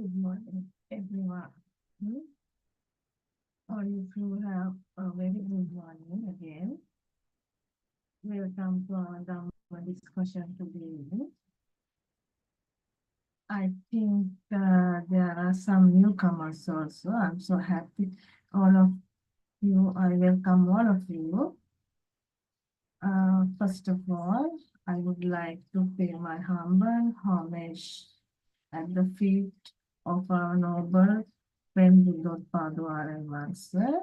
Good morning, everyone. Or if you have a very good morning again, welcome to our Dhamma discussion today. I think there are some newcomers also. I'm so happy. All of you, I welcome all of you. First of all, I would like to pay my humble homage at the feet of our noble friend Buddhothpado and Master,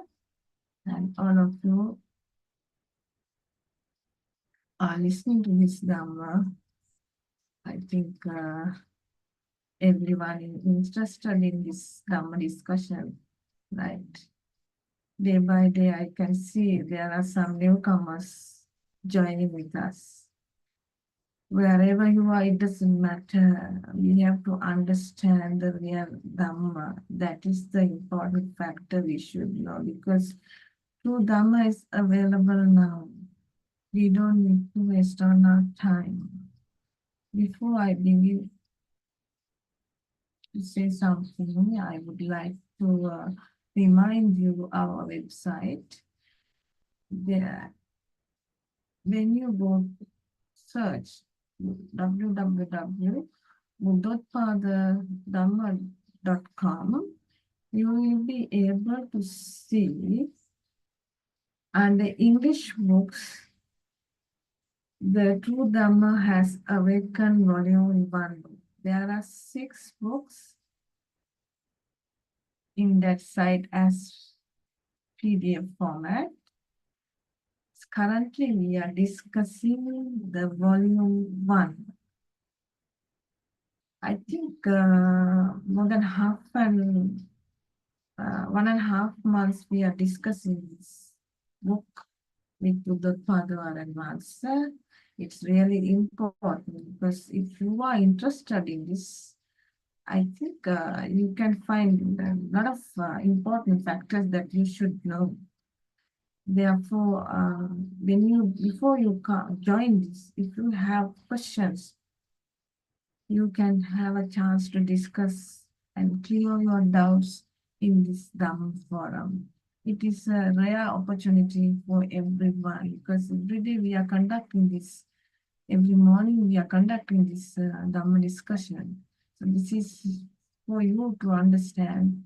and all of you are listening to this Dhamma. I think everyone is interested in this Dhamma discussion, right? Day by day, I can see there are some newcomers joining with us. Wherever you are, it doesn't matter. We have to understand the real Dhamma. That is the important factor we should know, because true Dhamma is available now. We don't need to waste on our time. Before I begin to say something, I would like to remind you our website. There, when you go search www.buddhothpadadhamma.com, you will be able to see and the English books. The True Dhamma has awakened volume 1. There are 6 books in that site as PDF format. Currently, we are discussing the volume 1. I think more than 1.5 months we are discussing this book with Buddhothpado and Master. It's really important because if you are interested in this, I think you can find a lot of important factors that you should know. Therefore, before you join this, if you have questions, you can have a chance to discuss and clear your doubts in this Dhamma forum. It is a rare opportunity for everyone because every day we are conducting this. Every morning we are conducting this Dhamma discussion. So this is for you to understand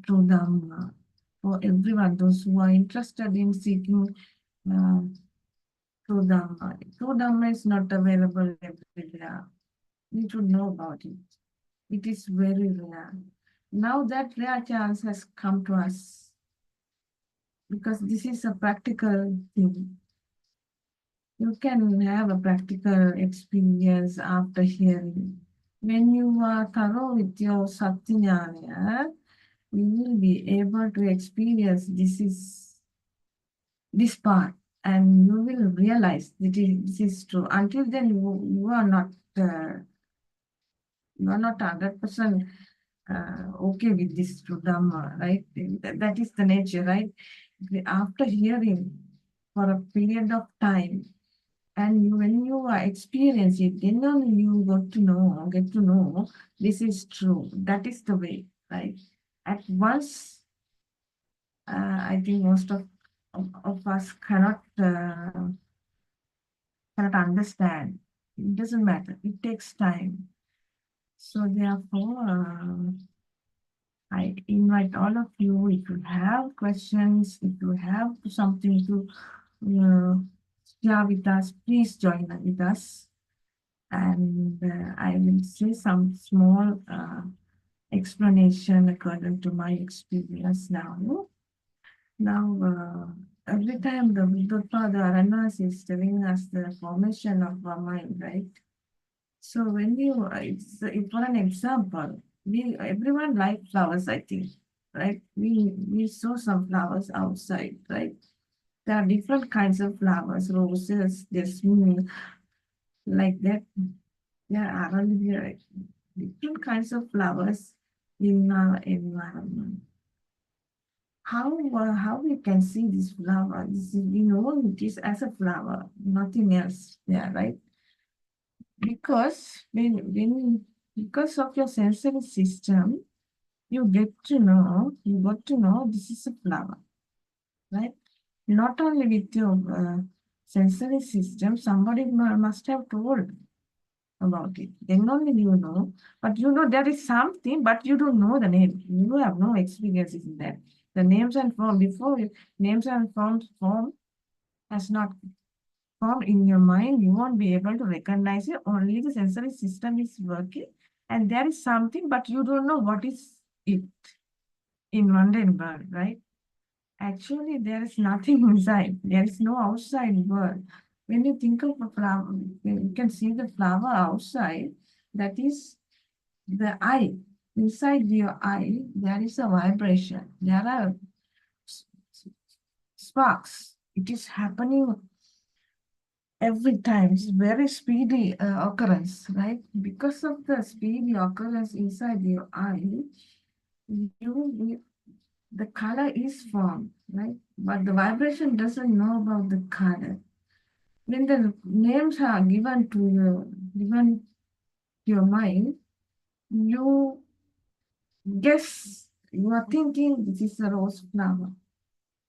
true Dhamma. For everyone, those who are interested in seeking true Dhamma. True Dhamma is not available everywhere. We should know about it. It is very rare. Now that rare chance has come to us because this is a practical thing. You can have a practical experience after hearing. When you are thorough with your Satyajnana, you will be able to experience this part and you will realize that this is true. Until then, you are not 100% okay with this true Dhamma, right? That is the nature, right? After hearing for a period of time, and when you are experience it, then only you get to know this is true. That is the way, right? At once, I think most of us cannot understand. It doesn't matter. It takes time. So therefore, I invite all of you, if you have questions, if you have something to share with us, please join with us. And I will say some small explanation according to my experience now. Now, every time the Buddhothpado Aranas is telling us the formation of our mind, right? So when you, for an example, everyone like flowers, I think, right? We saw some flowers outside, right? There are different kinds of flowers, roses, jasmine, like that. There are only different kinds of flowers in our environment. How we can see this flower? We know it is as a flower, nothing else there, right? Because when Because of your sensory system, you got to know this is a flower, right? Not only with your sensory system, somebody must have told about it. Then only you know. But you know there is something, but you don't know the name. You have no experiences in that. The names and form before names and form has not formed in your mind, you won't be able to recognize it. Only the sensory system is working, and there is something, but you don't know what is it in mundane world, right? Actually, there is nothing inside. There is no outside world. When you think of a flower, you can see the flower outside. That is the eye. Inside your eye, there is a vibration. There are sparks. It is happening every time. It's very speedy occurrence, right? Because of the speedy occurrence inside your eye, you the color is formed, right? But the vibration doesn't know about the color. When the names are given to your mind, you guess, you are thinking this is a rose flower.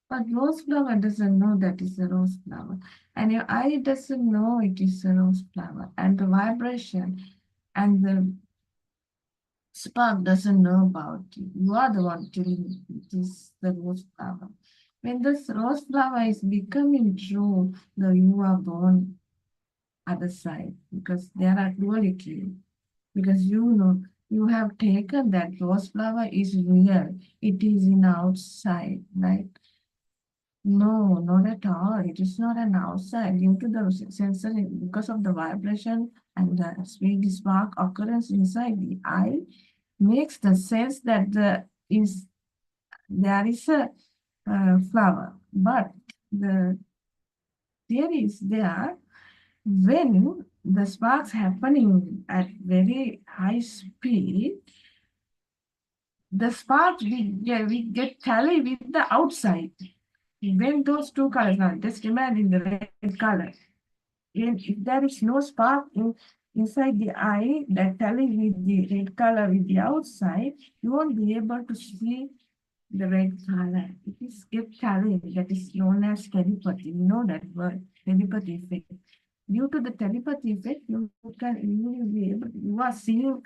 But rose flower doesn't know that is a rose flower. And your eye doesn't know it is a rose flower. And the vibration and the spark doesn't know about it. You are the one telling it is the rose flower. When this rose flower is becoming true, you are born other side because there are duality. Because you know you have taken that rose flower is real. It is in outside, right? No, not at all. It is not an outside due to the sensory because of the vibration and the speed spark occurrence inside the eye makes the sense that there is a flower. But the theory is there when the sparks happening at very high speed, the sparks we get tally with the outside. When those two colors, now just imagine the red color. When if there is no spark inside the eye that tally with the red color with the outside, you won't be able to see the red color. It is get tallied. That is known as telepathy. You know that word, telepathy effect. Due to the telepathy effect, you will be able, you are seeing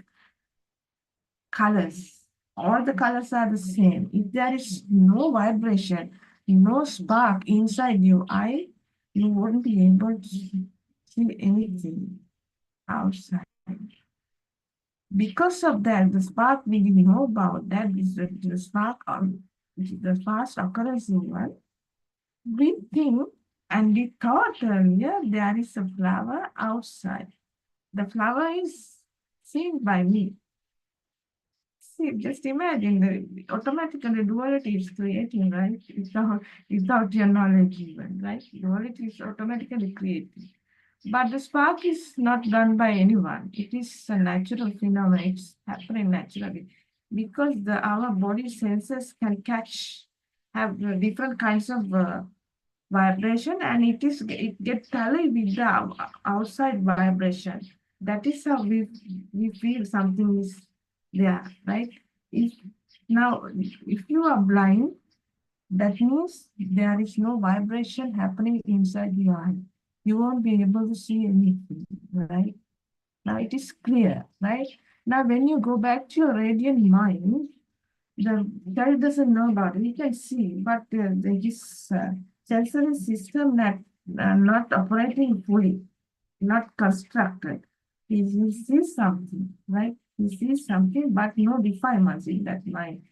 colors. All the colors are the same. If there is no vibration, no spark inside your eye, you won't be able to see anything outside. Because of that, the spark we know about that is the spark on the fast occurrence in one. We think and we thought earlier there is a flower outside. The flower is seen by me. See, just imagine the automatically duality is creating, right? Without your knowledge even, right? Duality is automatically created. But the spark is not done by anyone. It is a natural phenomenon. It's happening naturally. Because our body senses can have different kinds of vibration and it gets tallied with the outside vibration. That is how we feel something is there, right? If now if you are blind, that means there is no vibration happening inside the eye. You won't be able to see anything, right? Now it is clear, right? Now when you go back to your radiant mind, the child doesn't know about it. He can see, but his sensory system that not operating fully, not constructed. He sees something, right? He sees something, but no defilements in that mind.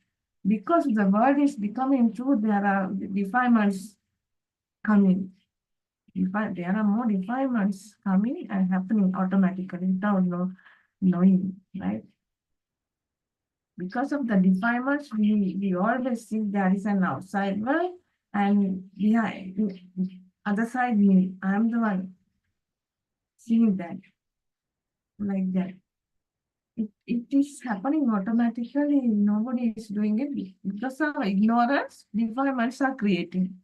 Because the world is becoming true, there are defilements coming. There are more defilements coming and happening automatically without knowing, right? Because of the defilements, we always think there is an outside world, and behind other side, I am the one seeing that like that. It is happening automatically. Nobody is doing it because of ignorance. Defilements are creating.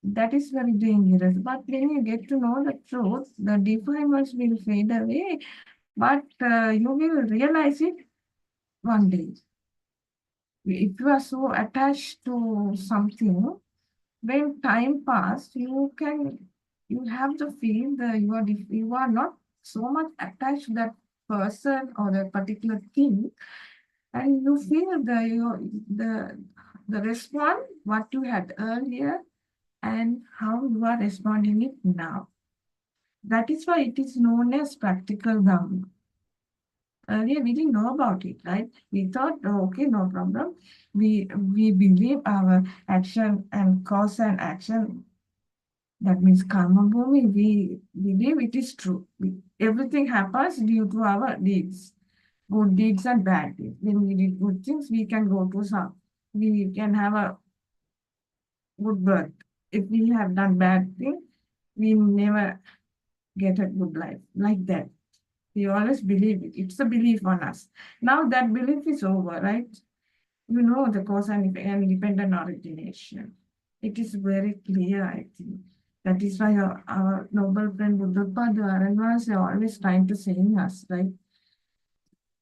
That is very dangerous. But when you get to know the truth, the defilements will fade away but you will realize it one day. If you are so attached to something, when time passes, you have to feel that you are not so much attached to that person or that particular thing, and you feel the response what you had earlier and how you are responding it now. That is why it is known as practical Dhamma. Earlier, we didn't know about it, right? We thought, oh, okay, no problem. We believe our action and cause and action. That means karma bhumi. We believe it is true. Everything happens due to our deeds, good deeds and bad deeds. When we did good things, we can go to some. We can have a good birth. If we have done bad thing, we never get a good life like that. We always believe it. It's a belief on us. Now that belief is over, right? You know the cause and independent origination. It is very clear, I think. That is why our noble friend Buddhothpado Aranvas are always trying to saying us, right?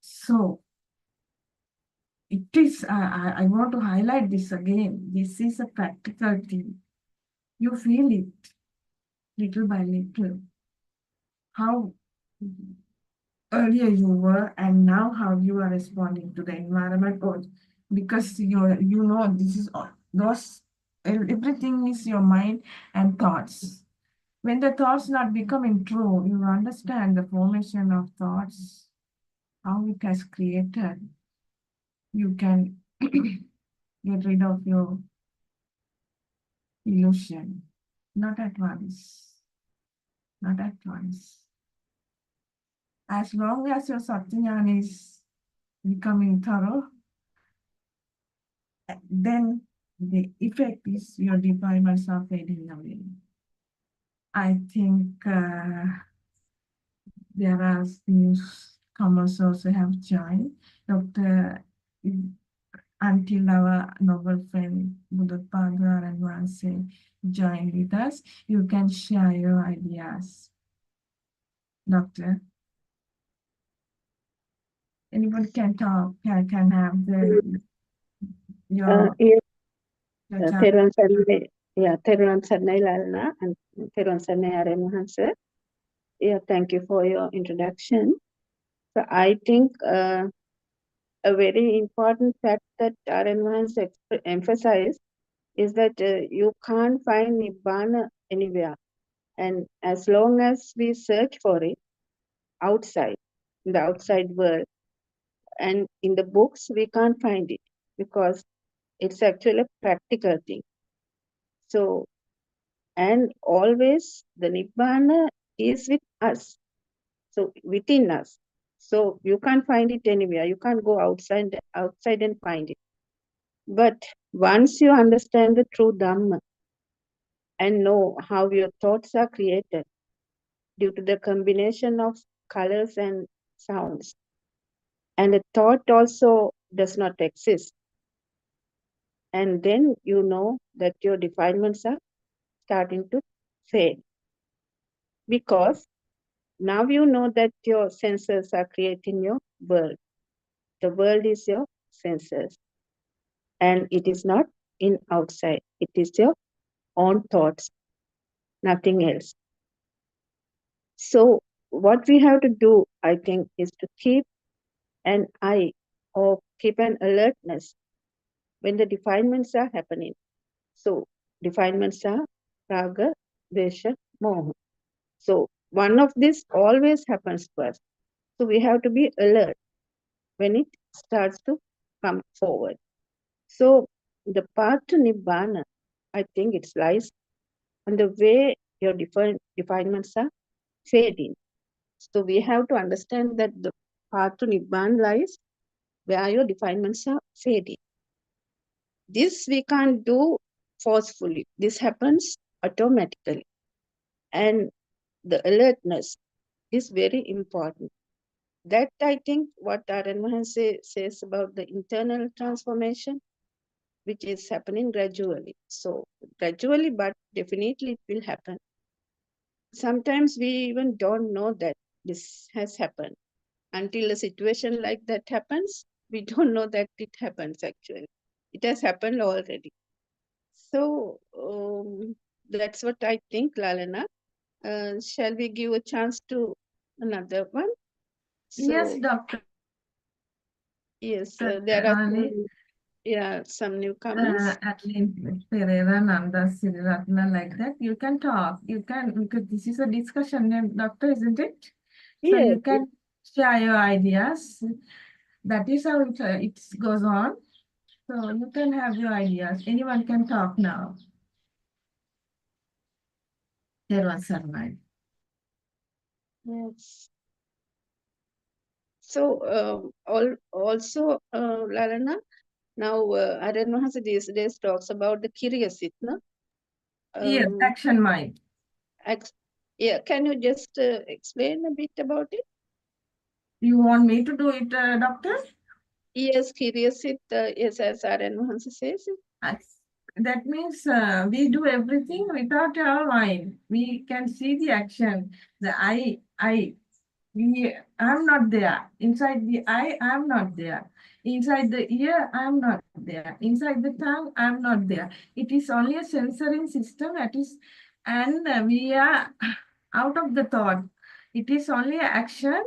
So it is, I want to highlight this again. This is a practical thing. You feel it little by little. How earlier you were and now how you are responding to the environment, or because you know this is all those everything is your mind and thoughts. When the thoughts not becoming true, you understand the formation of thoughts, how it has created. You can get rid of your illusion. Not at once. Not at once. As long as your Satyanan is becoming thorough, then the effect is your defilements are fading away. I think there are newcomers also have joined. Dr. Until our noble friend Buddhothpado and Vanse join with us, you can share your ideas. Doctor, anybody can talk, can have your Yes, chance. Therwan Sarnai, yeah, Therwan Sarnai Lalna and Therwan Sarnai Aremahansa. Yeah, thank you for your introduction. So I think a very important fact that Aremahansa emphasized is that you can't find Nibbana anywhere. And as long as we search for it outside, in the outside world, and in the books, we can't find it because it's actually a practical thing. So, and always the Nibbana is with us, so within us. So you can't find it anywhere. You can't go outside and find it. But once you understand the true Dhamma and know how your thoughts are created due to the combination of colors and sounds, and the thought also does not exist, and then you know that your defilements are starting to fade because now you know that your senses are creating your world. The world is your senses, and it is not in outside. It is your own thoughts, nothing else. So what we have to do, I think, is to keep an eye or keep an alertness when the defilements are happening. So defilements are raga, desha, moha. So one of this always happens first. So we have to be alert when it starts to come forward. So the path to Nibbana, I think it lies on the way your defilements are fading. So we have to understand that the path to Nibbana lies where your defilements are fading. This we can't do forcefully. This happens automatically. And the alertness is very important. That I think what Aranmahan says about the internal transformation, which is happening gradually. So gradually, but definitely it will happen. Sometimes we even don't know that this has happened. until a situation like that happens, we don't know that it happens actually. It has happened already. So that's what I think, Lalana. Shall we give a chance to another one? Yes, So Doctor. yes, there are some newcomers. At least Pereira, Nanda, Siriratna, like that. You can talk. You can, because this is a discussion, doctor, isn't it? So Yes, you can share your ideas. That is how it goes on. So you can have your ideas. Anyone can talk now. There was survive. yes. So also, Lalana, now I don't know how these days talks about the curiosity, no? Yes, Um, action mind. yeah, can you just explain a bit about it? You want me to do it, doctor? Yes, curiosity, yes, as Aryan Mahansa says. Yes. That means we do everything without our mind. We can see the action, the I. I'm not there. Inside the eye, I'm not there. Inside the ear, I'm not there. Inside the tongue, I'm not there. It is only a sensory system that is, and we are out of the thought. It is only action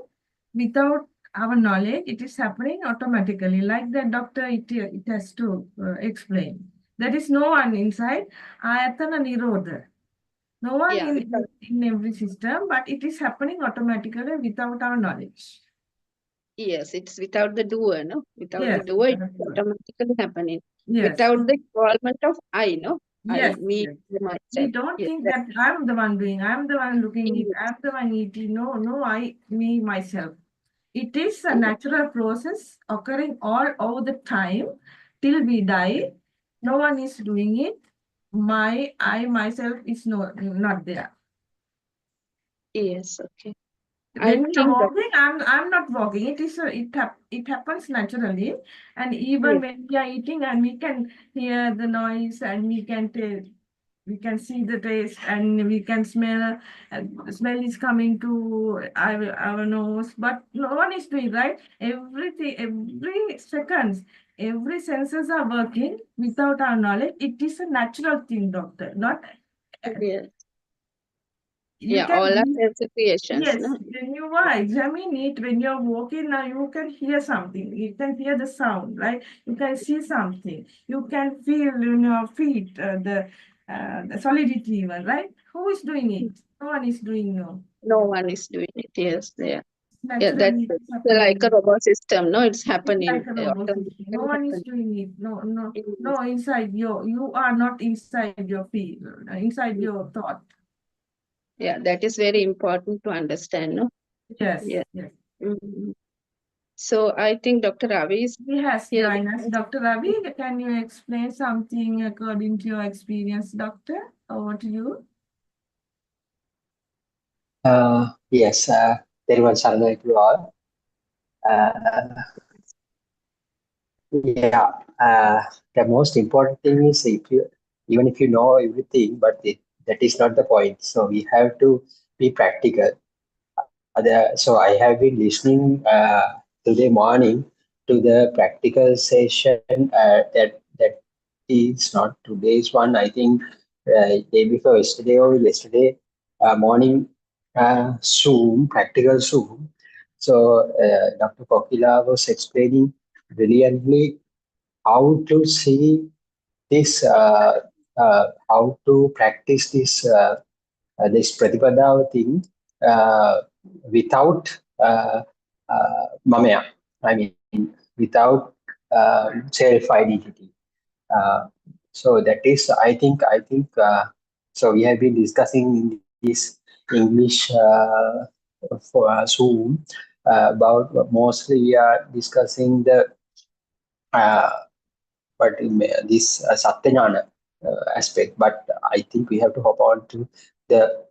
without our knowledge. It is happening automatically. Like the doctor, it has to explain. There is no one inside. Ayatana Nirodha. No one Yeah, without, in every system, but it is happening automatically without our knowledge. yes, it's without the doer, no? Without the Yes, doer, it's automatically happening. yes, Without the involvement of I, no? I, yes, me, yes. We myself. don't Yes, think that that I'm the one doing, I'm the one looking it, is, I'm the one eating. No, no, me, myself. It is a yes, natural process occurring all over the time till we die. No one is doing it. I, myself is not there. yes, okay. I When we are think that, walking, I'm not walking. It happens naturally, and even yes, when we are eating, and we can hear the noise, and we can see the taste, and we can smell. And smell is coming to our nose, but no one is doing right. Everything, every seconds, every senses are working without our knowledge. It is a natural thing, doctor. Not yes. you Yeah, all are can. sense creations, Yes, no? when you are examining it, when you're walking now, you can hear something. You can hear the sound, right? You can see something. You can feel in your feet the solidity, even, right? Who is doing it? No one is doing no. No one is doing it. Yes, yeah. Yeah, Naturally, it's like a happening. robot system, no? It's It is happening, like a robot system. No automatically one is happening. doing it. No, no, Yes, no. Inside you are not inside your feet, inside your thought. yeah, that is very important to understand, no? Yes, Yeah. yes. Mhm. So I think Dr. Ravi is He has here. joined us. Dr. Ravi, can you explain something according to your experience, doctor? Over to you. Yes, very much Saranai to all. Uh, yeah, the most important thing is if you, even if you know everything, but that is not the point. So we have to be practical. So I have been listening today morning to the practical session that is not today's one. I think day before yesterday or yesterday morning Zoom, practical Zoom. So Dr. Kokila was explaining brilliantly how to see this, how to practice this Pratipada thing uh, without mamaya. I mean, without self identity. Uh, so that is, I think. So we have been discussing in this English for Zoom about mostly we are discussing the uh, this Satyajnana aspect. But I think we have to hop on to the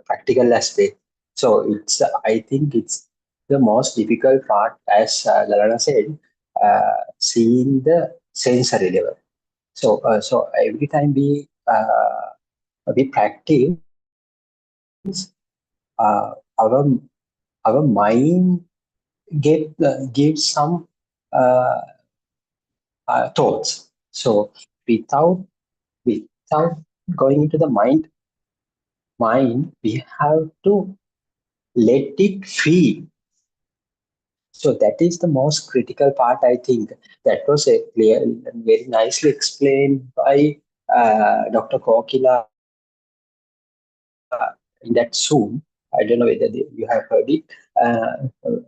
practical aspect. So I think it's the most difficult part, as Lalana said, seeing the sensory level. So every time we practice, our mind give some uh, thoughts. So without going into the mind, we have to let it feel. So that is the most critical part, I think. That was a clear, very nicely explained by Dr. Kokila in that Zoom. I don't know whether you have heard it.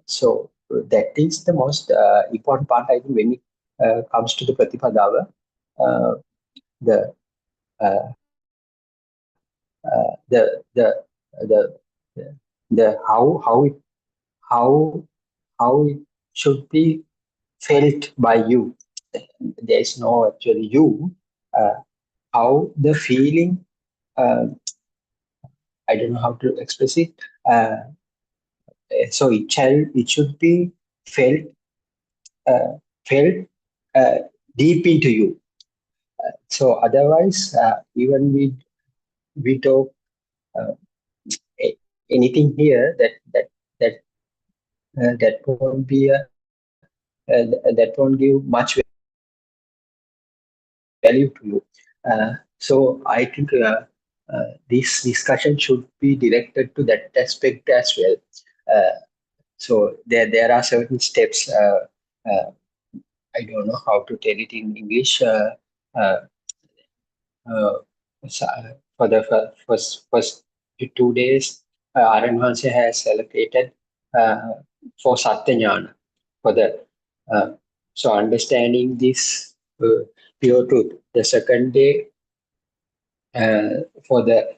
So that is the most important part, I think, when it comes to the Pratipadava. Uh, the uh, the the the how how it should be felt by you. There is no actually you. Uh, how the feeling. I don't know how to express it. Uh, so it should be felt uh, felt uh, deep into you. So otherwise, even we talk uh, anything here that that won't be that won't give much value to you. So I think this discussion should be directed to that aspect as well. Uh, so there are certain steps. Uh, I don't know how to tell it in English. Uh, uh, for the first 2 days, Aryan Vanse has allocated uh, for Satyajnana, for the uh, so understanding this pure truth. The second day for the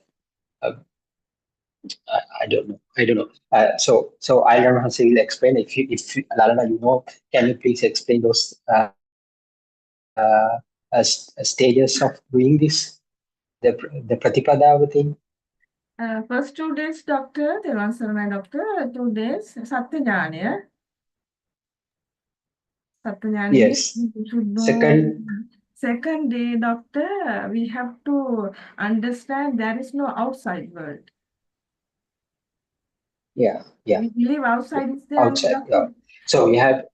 I don't know. So Aryan Vanse will explain. If Lalana, can you please explain those stages of doing this? The Pratipada thing. First 2 days, doctor, they answer my doctor, 2 days, Satyajnana. Satyajnana means Yes. you should know. Second, Second day, doctor, we have to understand there is no outside world. yeah, We believe outside is there, no, outside. Yeah. doctor. So we have,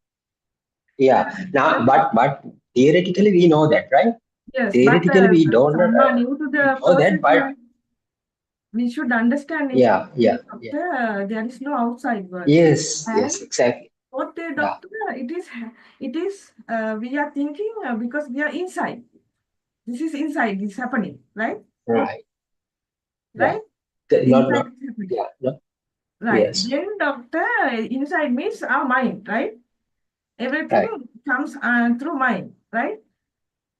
yeah. Now, but theoretically we know that, right? Yes, but Theoretically someone new to we the know that, but process, we should understand it. yeah. Doctor, there is no outside world. Yes, And exactly. what the Yeah, doctor, it is, we are thinking because we are inside. This is inside, it's happening, right? right. Yeah. Right? Not, Inside not, it's happening. yeah, no, Right. yes, Then doctor, inside means our mind, right? Everything right. comes through mind, right?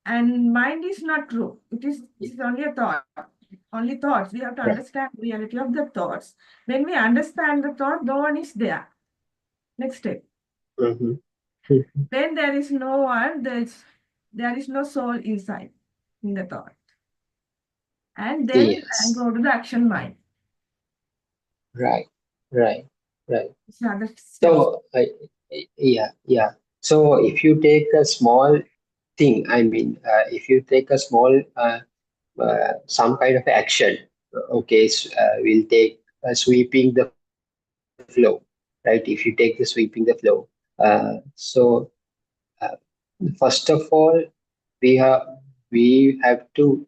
And mind is not true. It is only a thought. Only thoughts. We have to Right. understand the reality of the thoughts. When we understand the thought, no one is there. Next step. Mm-hmm. When there is no one, there is no soul inside in the thought. And then Yes, go to the action mind. right, right, right. These are the steps. So, yeah. So if you take a small thing, I mean, if you take a small some kind of action. Okay, we'll take sweeping the flow, right? If you take the sweeping the flow, so uh, first of all, we have we have to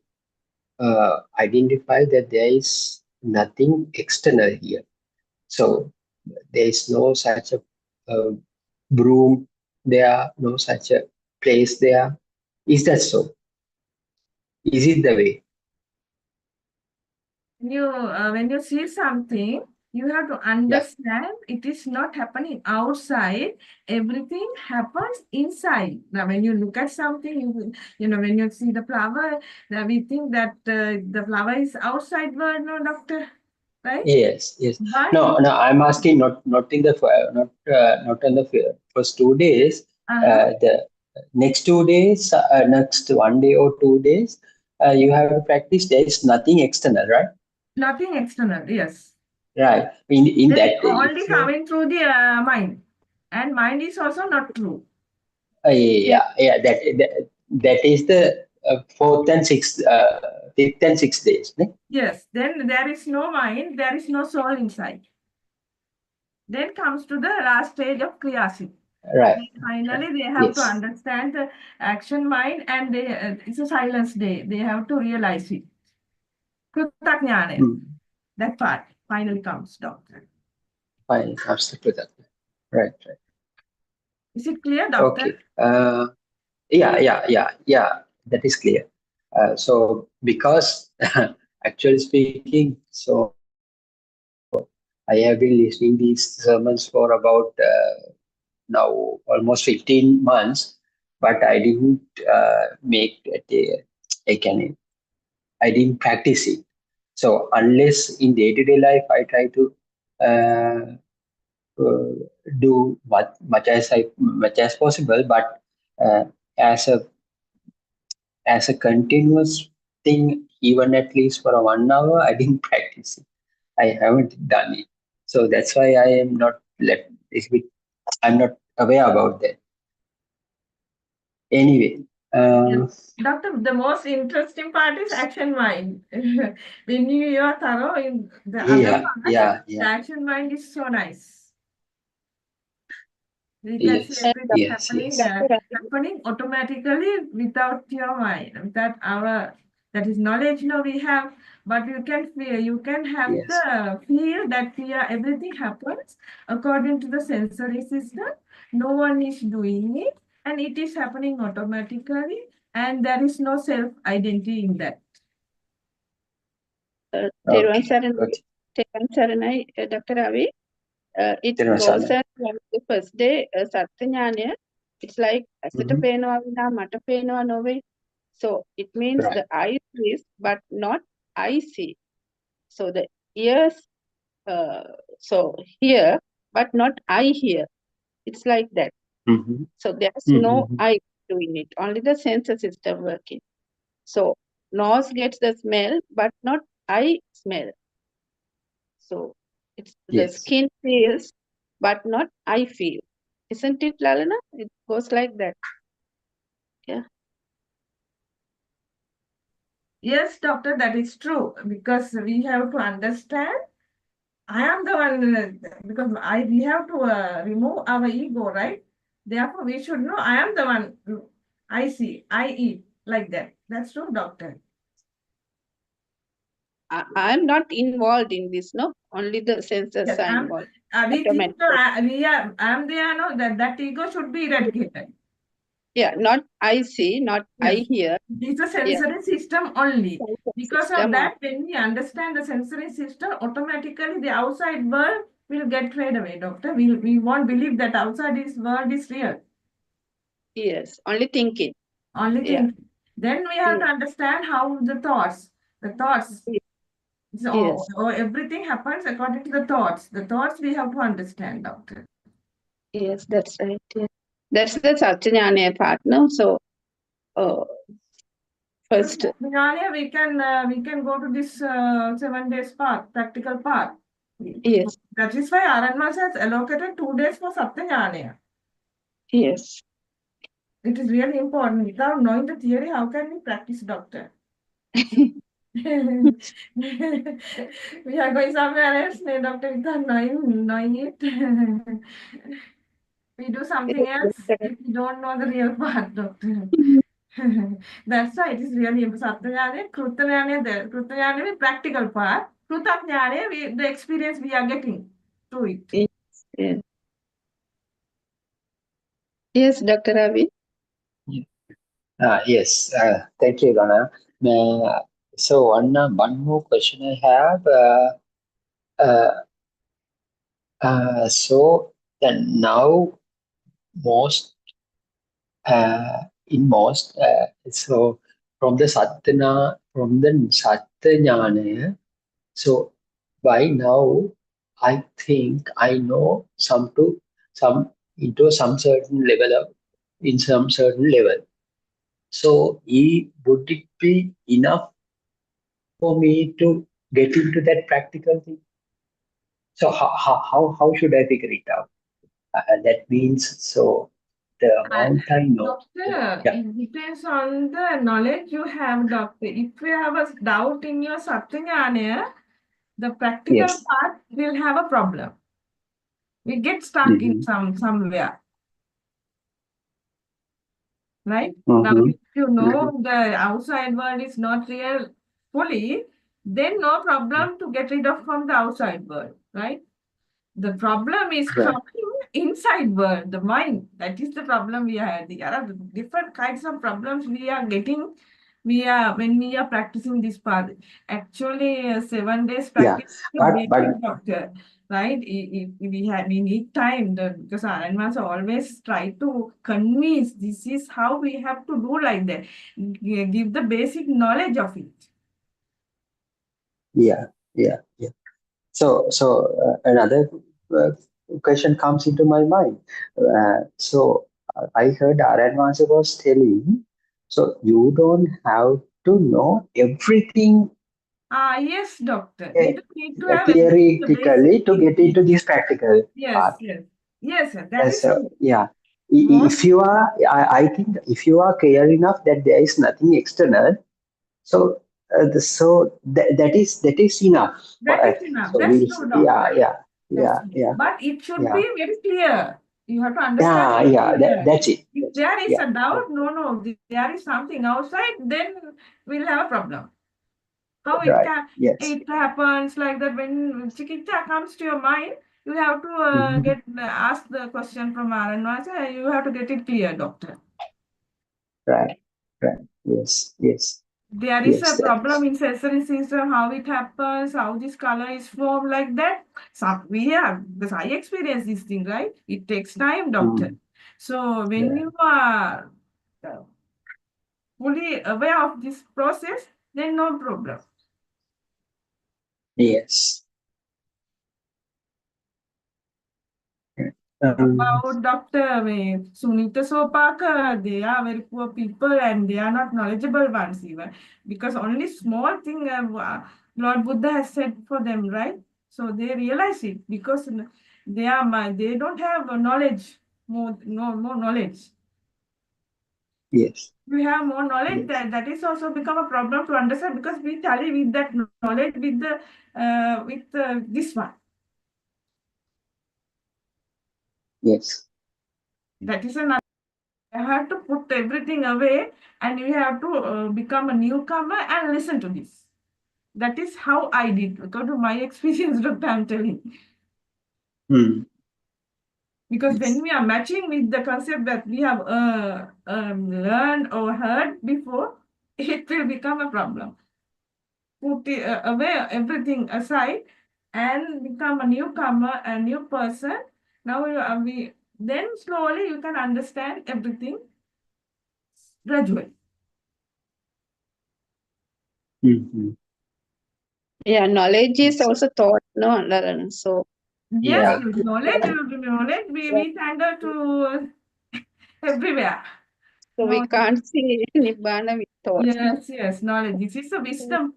identify that there is nothing external here. So there is no such a uh, broom there, no such a place there. Is that so? Is it the way? When you see something, you have to Yeah. understand it is not happening outside. Everything happens inside. Now, when you look at something, when you see the flower, we think that the flower is outside world, no, doctor, right? Yes. But No. I'm asking not in the not on the first 2 days. The next 2 days, next 1 day or 2 days, you have to practice. There is nothing external, right? nothing external, yes. Right. In Then that, only if you coming through the mind, and mind is also not true. yeah that is the fourth and sixth, fifth and sixth days. Ne? Yes, then there is no mind, there is no soul inside. Then comes to the last stage of Kriyasi. Right. Finally, they have to Yes. understand the action mind, and it's a silence day. They have to realize it. Krutajnana. Mm. That part finally comes, doctor. Fine. Absolutely. That. Right. Right. Is it clear, doctor? Okay. Yeah. That is clear. So because actually speaking, so I have been listening these sermons for about now almost 15 months, but I didn't make it a canon. I didn't practice it. So unless in day-to-day life I try to uh, uh, do much as possible, but uh, as a continuous thing, even at least for a 1 hour, I didn't practice it. I haven't done it. So that's why I am not I'm not aware about that. Anyway, Yes. Doctor, the most interesting part is action mind. When you are thorough in the other parts, the action mind is so nice. We can see yes, everything yes, yes, happening automatically without your mind, without our that is knowledge now we have, but you can feel, you can have yes, the feel that everything happens according to the sensory system. No one is doing it, and it is happening automatically, and there is no self identity in that. තෙරුවන් okay, සරණයි good. තෙරුවන් සරණයි Dr. Ravi. It Then goes Masala. on the first day සත්‍ය ඥානය. It's like ඇසට Mhm. පේනවා විනා මට පේනවා නොවේ. So it means Right. the eye sees but not I see. So the ears so hear but not I hear. It's like that. Mhm. So there's no Mhm. I doing it, only the sensor system working. So nose gets the smell but not I smell. So it's the Yes, skin feels but not I feel. Isn't it, Lalana? It goes like that. Yeah. Yes, doctor, that is true, because we have to understand I am the one, because we have to remove our ego, right? Therefore, we should know I am the one. I see, I eat like that. That's true, doctor. I'm not involved in this, no? Only the sensors Yes, are involved. we think Automatically. I'm there, no, that ego should be eradicated. Yeah, not I see, not I Yes. hear. It's a Yeah, sensory system only. sensor Because of system. that, when we understand the sensory system, automatically the outside world will get fade away, doctor. We won't believe that outside world is real. Yes, only thinking. Only Yeah. thing. Then we have to understand how the thoughts, Yes, so everything happens according to the thoughts. The thoughts we have to understand, doctor. yes, that's right. Yeah. That's the Satyanyana part, no? So, first, Vinaya, we can go to this 7 days path, practical path. yes, That is why Aranmas has allocated 2 days for Saptanyana. yes. It is really important. Without knowing the theory, how can we practice, doctor? We are going somewhere else, no, doctor, without knowing it. We do something else if we don't know the real part, doctor. That's why it is really important. Satyajnane, Krutajnane, Krutajnane is practical part. Krutajnane, the experience we are getting through it. Yes, yes. Yes, Dr. Ravi. yes. Thank you, Donna. So one more question I have. Uh, so then now most in most so from the Satyajnana. So by now, I think I know some into some certain level of in some certain level. So would it be enough for me to get into that practical thing? So how should I figure it out? That means so the amount I know. Doctor, Yeah. it depends on the knowledge you have, doctor. If you have a doubt in your Satyajnana, the practical Yes. part will have a problem. We get stuck in Mm-hmm. somewhere, right? Now, Mm-hmm. if you Mm-hmm. know the outside world is not real fully, then no problem to get rid of from the outside world, right? The problem is Right. coming inside world, the mind. That is the problem we are. There are different kinds of problems we are getting. We are when we are practicing this path. Actually, 7 days Yeah. practice is the But basic, doctor, right? We need time because our animals always try to convince this is how we have to do like that. Give the basic knowledge of it. yeah, yeah, yeah. So another uh, question comes into my mind. I heard Aranvasa was telling, so you don't have to know everything Ah, yes, doctor. uh, We don't need to have everything the basic theoretically to thing. get into this practical Yes, path. yes, yes, sir. That is So true. yeah, Most, if you are, I think if you are clear enough that there is nothing external, so that is enough for that is us. enough. So That's we'll true, yeah, doctor. yeah, That's yeah, true. yeah, But it should yeah, be very clear. You have to understand yeah, it yeah. That's clearly. it. If That's it. there is Yeah, a yeah. doubt, no, there is something outside, then we'll have a problem. How Right. Yes. it happens like that when Chikitsa comes to your mind, you have to Mhm. get ask the question from Aranvasa, you have to get it clear, doctor. Right. Right. Yes. Yes. There is Yes. a That problem is. in sensory system, how it happens, how this color is formed like that. Some we have because I experience this thing, right? It takes time, doctor. Mm, So when right. you are uh, fully aware of this process, then no problem. Yes. Right. About Dr. Sunita Sopaka, they are very poor people and they are not knowledgeable ones even because only small thing Lord Buddha has said for them, right? So they realize it because they don't have knowledge, more knowledge. Yes. We have more knowledge Yes. that is also become a problem to understand because we tally with that knowledge with the this one. Yes. That is another. You have to put everything away and you have to become a newcomer and listen to this. That is how I did. According to my experience, Dr. I'm telling. Mm, Because when yes. we are matching with the concept that we have learned or heard before, it will become a problem. Put away everything aside and become a newcomer, a new person. Now we then slowly you can understand everything gradually. Mm-hmm. Yeah, knowledge is Yes. also taught, no, Laran. So Yes, Yeah. knowledge yeah, we tender to everywhere. so we No, can't see Nibbana with thoughts. yes, knowledge. This is a wisdom,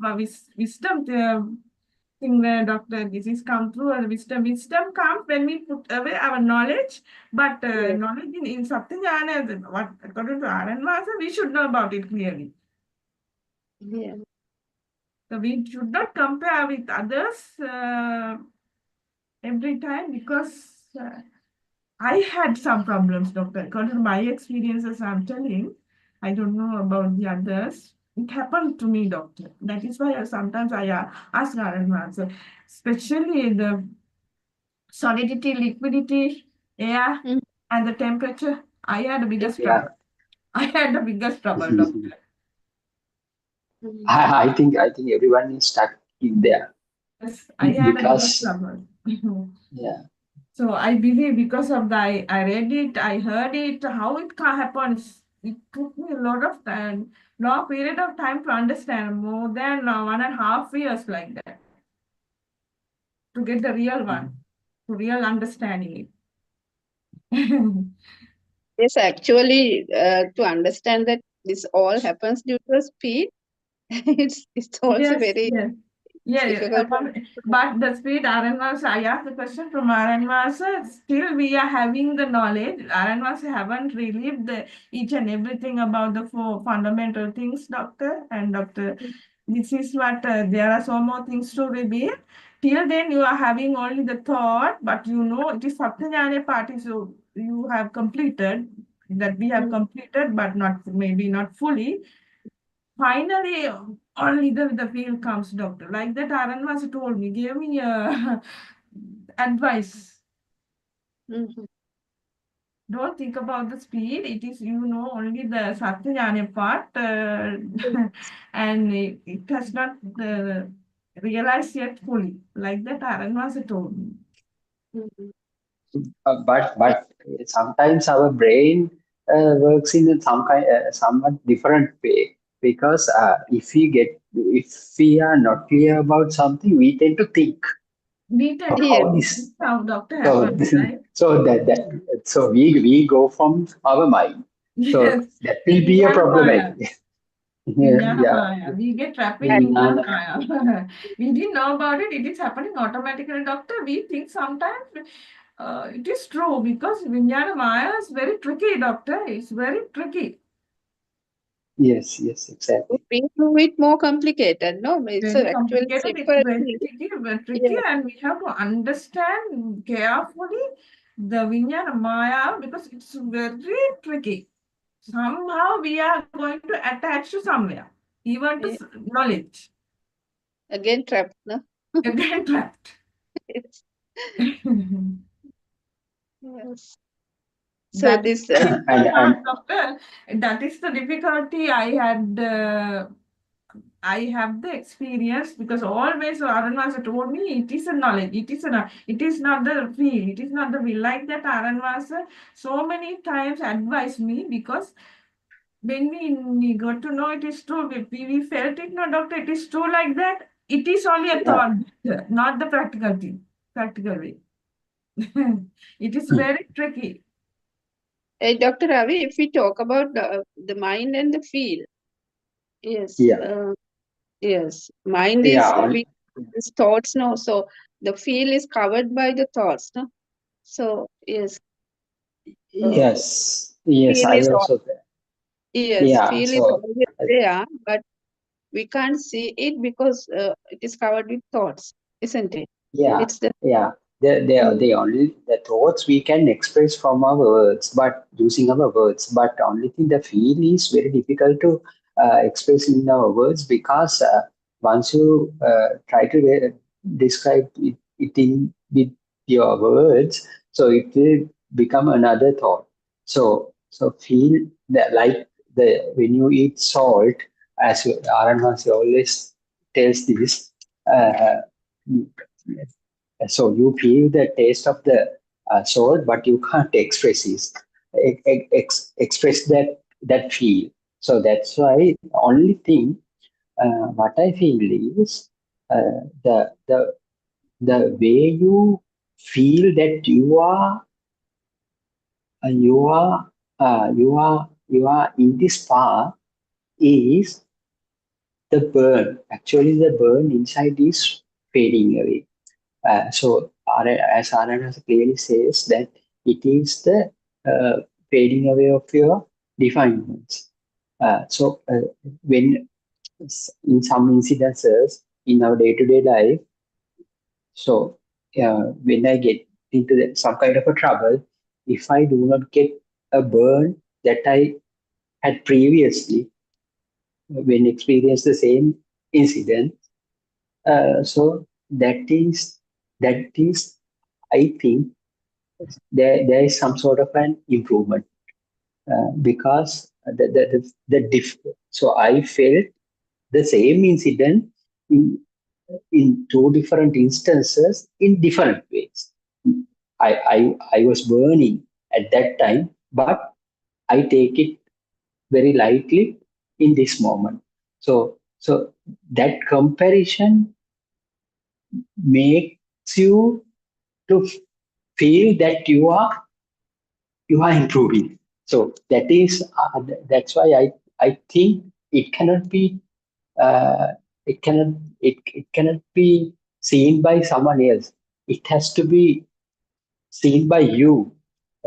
wisdom thing where doctor, this is come through a wisdom. Wisdom comes when we put away our knowledge, but Yeah, knowledge in Satyajana, what according to Aranvasa, we should know about it clearly. yeah. So we should not compare with others every time because I had some problems, doctor. According to my experiences, I'm telling, I don't know about the others. It happened to me, doctor. That is why sometimes I ask Narayan answer, especially the solidity, liquidity, air, Mm, and the temperature. I had the biggest Yeah. trouble. I had the biggest trouble, doctor. mm. I think everyone is stuck in there Yes, I had the biggest because trouble. yeah. So I believe because of the I read it, I heard it, how it happens. It took me a lot of time, long period of time to understand, more than 1.5 years like that, to get the real one, to real understanding it. Yes, actually, to understand that this all happens due to speed, it's also Yes, very yes. Yeah, difficult to but the speed RNVAS, I asked the question from RNVAS, still we are having the knowledge. RNVAS haven't relieved each and everything about the four fundamental things, doctor. And doctor, understand. this is what, there are so more things to reveal. till then you are having only the thought, but you know it is Satyajnana part is you have completed, that we have completed, but not maybe not fully. Finally, only the feel comes, doctor. Like that, Aranvas told me, gave me advice. Mhm. Don't think about the speed. It is, you know, only the Satyajnana part, and it has not realized yet fully. Like that, Aranvas told me. Mhm. But sometimes our brain works in some kind somewhat different way, because if we are not clear about something, we tend to think We tend to Yeah. how think this. this how doctor So happens, right? so we go from our mind. So Yes. that will be a Vijnana Maya. problematic. Yeah, Vijnana yeah. Maya. We get trapped in And Vijnana Mm, Maya. We didn't know about it. It is happening automatically, doctor. We think sometimes it is true because Vijnana Maya is very tricky, doctor. It's very tricky. yes, exactly. we do it more complicated, no? It's Very actually complicated. It's simple. very tricky, Yeah. and we have to understand carefully the Vijnana Maya because it's very tricky. Somehow we are going to attach to somewhere, even to Yeah. knowledge. Again trapped, no? Again trapped. It's, yes. So That is this, the difficult part, And doctor. That is the difficulty I had. I have the experience because always Aranvasa told me it is a knowledge. It is not the feel. It is not the will. Like that, Aranvasa so many times advised me because when we got to know it is true, we felt it, no, doctor, it is true like that. It is only a yeah, thought, not the practical thing, practical way. It is mm, very tricky. Dr. Ravi, if we talk about the mind and the feel, yes, yeah, yes, mind is yeah, is thoughts, no? So the feel is covered by the thoughts, no? So yes, uh, yes. feel I is also yes, yeah. feel is So always there, but we can't see it because it is covered with thoughts, isn't it? yeah, It's the yeah. The only the thoughts we can express from our words, but using our words. But only thing the feel is very difficult to express in our words, because once you try to describe it in with your words, so it will become another thought. So feel that, like the when you eat salt, as Aranvasi always tells this. Uh, so you feel the taste of the salt, but you can't express that feel. So that's why the only thing what I feel is the way you feel that you are you are in this path is the burn. Actually, the burn inside is fading away. So, as RNS clearly says, that it is the fading away of your defilements. When in some incidences in our day-to-day life, so when I get into some kind of a trouble, if I do not get a burn that I had previously when experienced the same incident, so that is I think there is some sort of an improvement, because so I felt the same incident in two different instances in different ways. I was burning at that time, but I take it very lightly in this moment. So that comparison makes you to feel that you are improving. So that's why I think it cannot be uh, it cannot be seen by someone else. It has to be seen by you.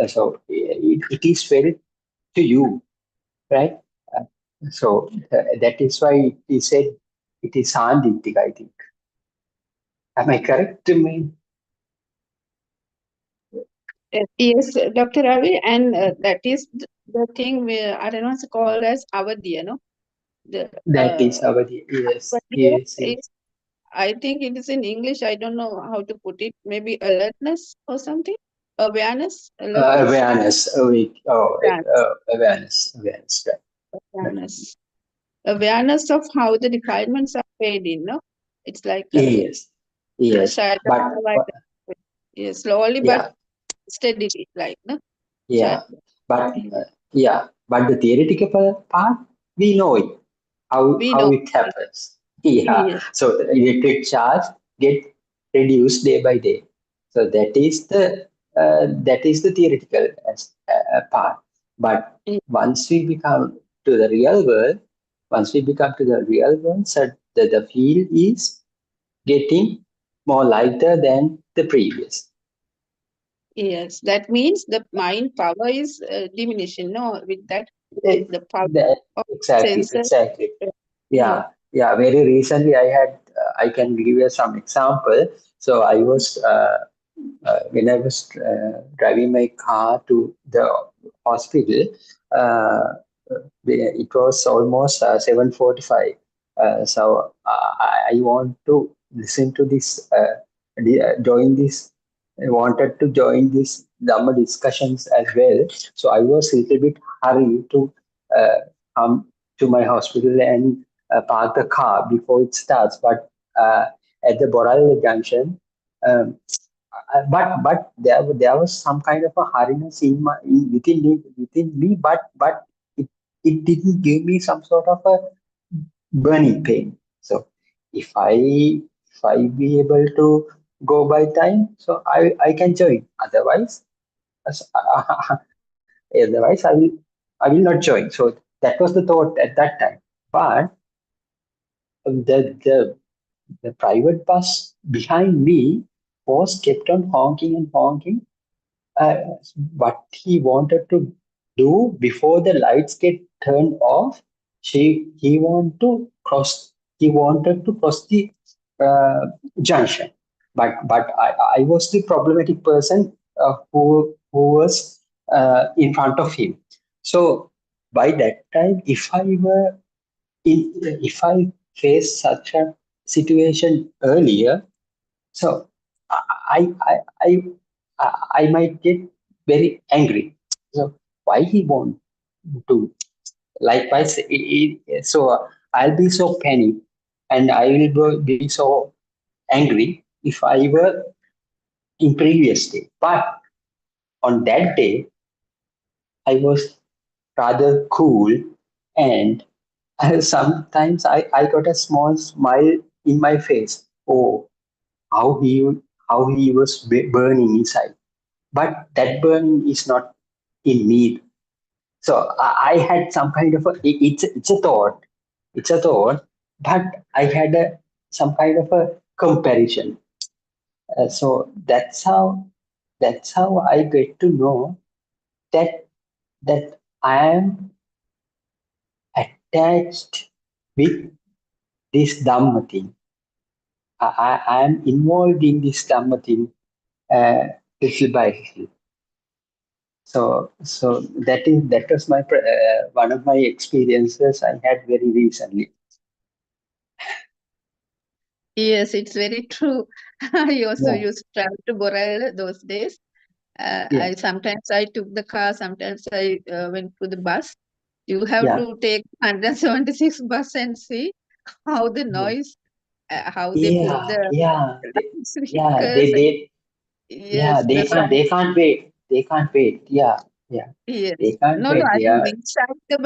So it is felt to you, right? Uh, so that is why he said it is sandhitik, I think. Am I correct to me? Yes, Dr. Ravi, and that is the thing where I don't know it's called as avadya, no? The That is our, yes, avadya yes, yes. is, I think it is in English. I don't know how to put it. Maybe alertness or something. Awareness, alertness, Awareness, awareness, awareness, right, right. awareness, awareness of how the defilements are fading. No, it's like Yes, yes, Shayata, like yeah, slowly but yeah, steadily, like no, yeah, Shayata. but yeah, but the theoretical part, we know it, We how know. it happens. Yeah, Yes, so the electric charge get reduced day by day. So that is the theoretical part. But yes, once we become to the real world, once we become to the real world, so the field is getting more lighter than the previous. yes. That means the mind power is diminishing. No, with that, Eh, the power that, of exactly, sensor. exactly. Yeah. Yeah. Very recently, I can give you some example. So I was when I was driving my car to the hospital. Uh, it was almost 7:45. So I want to listen to this, join this. I wanted to join this Dhamma discussions as well. So I was a little bit hurried to uh, come to my hospital and park the car before it starts. But at the Boral junction, um, but there was some kind of a hurriness within me, but it didn't give me some sort of a burning pain. So if I be able to go by time, so I can join. Otherwise, as- otherwise I will not join. So that was the thought at that time. But the the private bus behind me was kept on honking and honking. uh, what he wanted to do before the lights get turned off, he wanted to cross the uh, junction, but I was the problematic person who was in front of him. So by that time, if I faced such a situation earlier, so I I I I might get very angry. So why he want to? Likewise, so I'll be so panicked and I will be so angry if I were in previous day. But on that day, I was rather cool, and sometimes I got a small smile in my face. Oh, how he was burning inside, but that burning is not in me. So I had some kind of it's a thought, it's a thought, but I had some kind of a comparison. So that's how I get to know that I am attached with this Dhamma thing. I am involved in this Dhamma thing little by little. So that was my one of my experiences I had very recently. Yes, it's very true. I also Yeah, used to travel to Boral those days. yeah, I sometimes I took the car, sometimes I went to the bus. You have yeah, to take 176 bus and see how the yeah, noise, how they put yeah, the yeah. Yeah, speakers. yeah, Yes, the sound. they can't wait. They can't wait. Yeah, yeah, Yes. they can't No, no, wait. I They mean are, inside the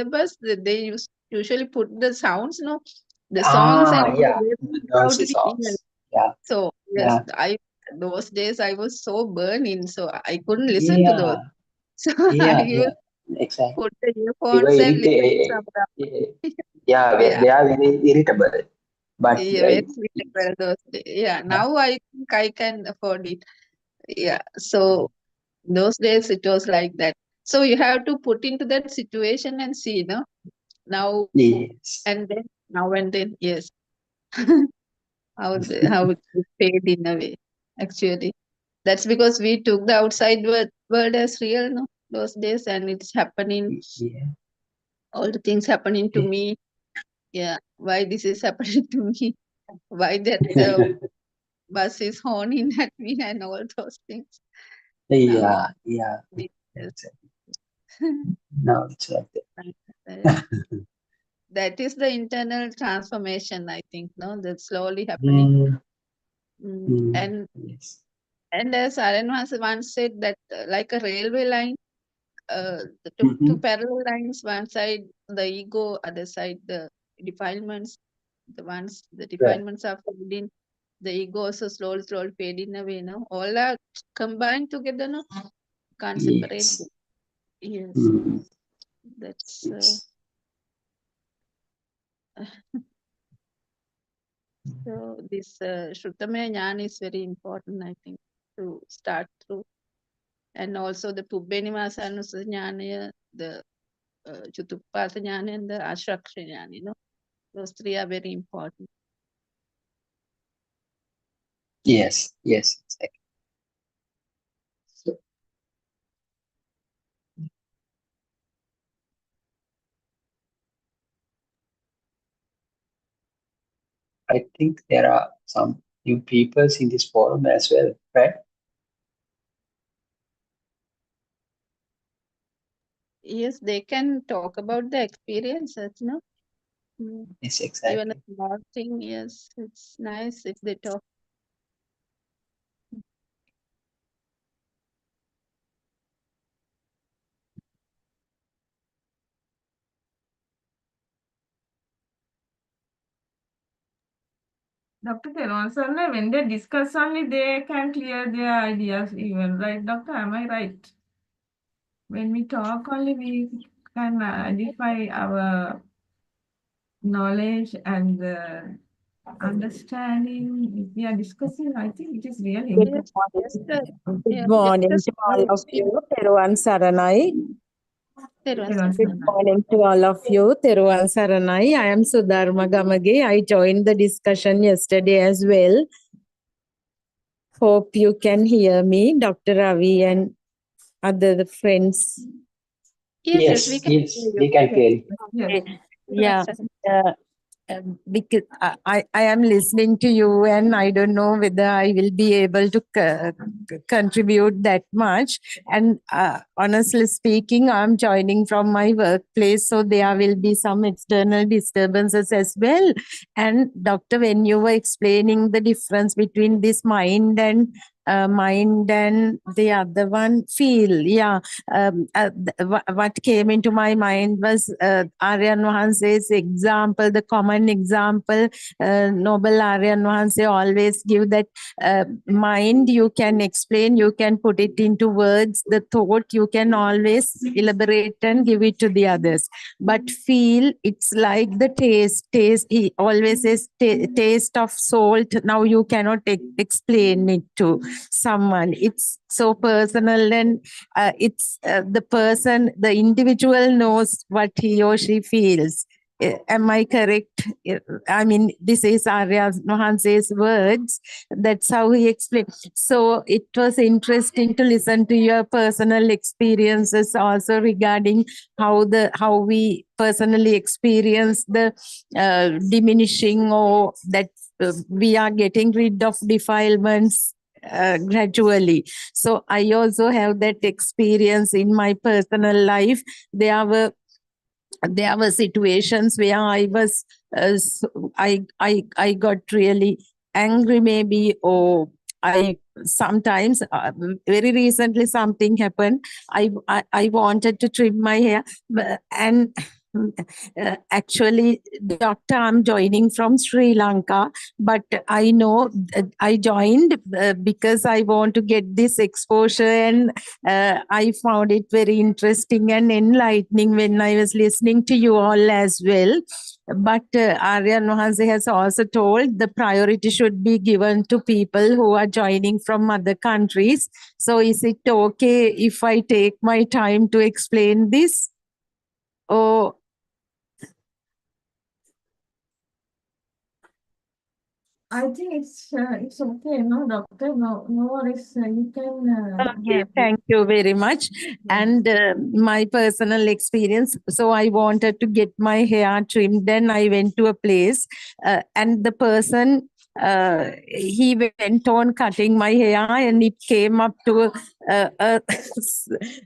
bus, they usually put the sounds, no, the songs and yeah, very noisy loudly. Yes. songs. Yeah, So yes, yeah, those days I was so burning, so I couldn't listen to those. yeah, So I yeah, will yeah. Exactly. put the They were earphones and listen to irritated. some rap. Yeah, Yeah, they are very irritable. But yeah, very suitable those days. Yeah, now I think I can afford it. Yeah, so those days it was like that. So you have to put into that situation and see, no? Now yes. and then, now and then, yes. how it will fade in a way. Actually, that's because we took the outside world as real, no, those days, and it's happening. Yeah. All the things happening to Yeah. me. Yeah, why this is happening to me? Why that bus is horning at me and all those things. Now, Yeah. this is, Now it's like uh, that. that is the internal transformation, I think, no, that's slowly happening. Mm, Mm, and yes. and as Aaron once said that like a railway line, the two parallel lines, one side the ego, other side the defilements. The Right. defilements are fading, the ego also slowly fading away. No, all are combined together. No, can't separate Yes. them. Yes, Mm, that's yes. so. This Shrutamaya Jnana is very important, I think, to start through, and also the Pubbenivasanussati Jnana, the Chutuppata Jnana, and the Ashraksha Jnana. You know, those three are very important. Yes. Yes. Exactly. So I think there are some new peoples in this forum as well, right? Yes, they can talk about the experiences, no? Mm. Yes, Even a exactly. small thing, yes, it's nice if they talk. Dr. Theron, sir, when they discuss only, they can clear their ideas even, right, Doctor? Am I right? When we talk only, we can identify our knowledge and understanding. If we are discussing, I think it is really Good Yes, important. good just a morning to all small of you. Teruvan Saranai. Theron Theron, sir. Good sir. morning to all of you. Teruvan Saranai. I am Sudharma Gamage. I joined the discussion yesterday as well. Hope you can hear me, Dr. Ravi and other friends. Yes, we Yes. can hear Yes. you. We can Yes, clearly. Yes. Okay. Theron Yeah. sir. Uh, because I am listening to you and I don't know whether I will be able to contribute that much. And honestly speaking, I'm joining from my workplace, so there will be some external disturbances as well. And doctor, when you were explaining the difference between this mind and the other one, feel, yeah. What came into my mind was Aryan Wahanse's example, the common example. Noble Aryan Wahanse always give that mind you can explain, you can put it into words, the thought you can always elaborate and give it to the others. But feel, it's like the taste. He always says taste of salt. Now you cannot explain it to someone. It's so personal, and it's the person, the individual knows what he or she feels. Am I correct? I mean, this is Arya Mahanse's words. That's how he explained. So it was interesting to listen to your personal experiences also regarding how we personally experience the diminishing, or that we are getting rid of defilements gradually. So I also have that experience in my personal life. There were situations where I was I got really angry, maybe, or I sometimes very recently something happened. I wanted to trim my hair, and actually, doctor, I'm joining from Sri Lanka, but I know I joined because I want to get this exposure, and I found it very interesting and enlightening when I was listening to you all as well. But Aryan Mahanse has also told the priority should be given to people who are joining from other countries. So is it okay if I take my time to explain this? Or I think it's okay, no, doctor, no worries. You can Okay, have. thank you very much. And my personal experience. So I wanted to get my hair trimmed. Then I went to a place, and the person he went on cutting my hair, and it came up to a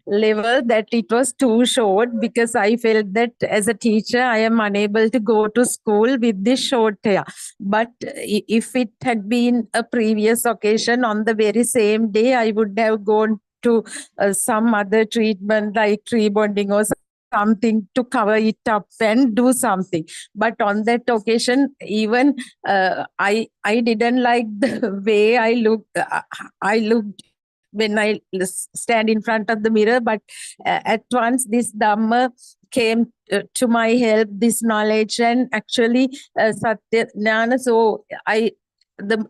level that it was too short because I felt that as a teacher I am unable to go to school with this short hair. But if it had been a previous occasion on the very same day, I would have gone to some other treatment like tree bonding or something to cover it up and do something. But on that occasion, even I didn't like the way I looked. I looked when I stand in front of the mirror. But at once this Dhamma came to my help, this knowledge, and actually Satya Jnana. So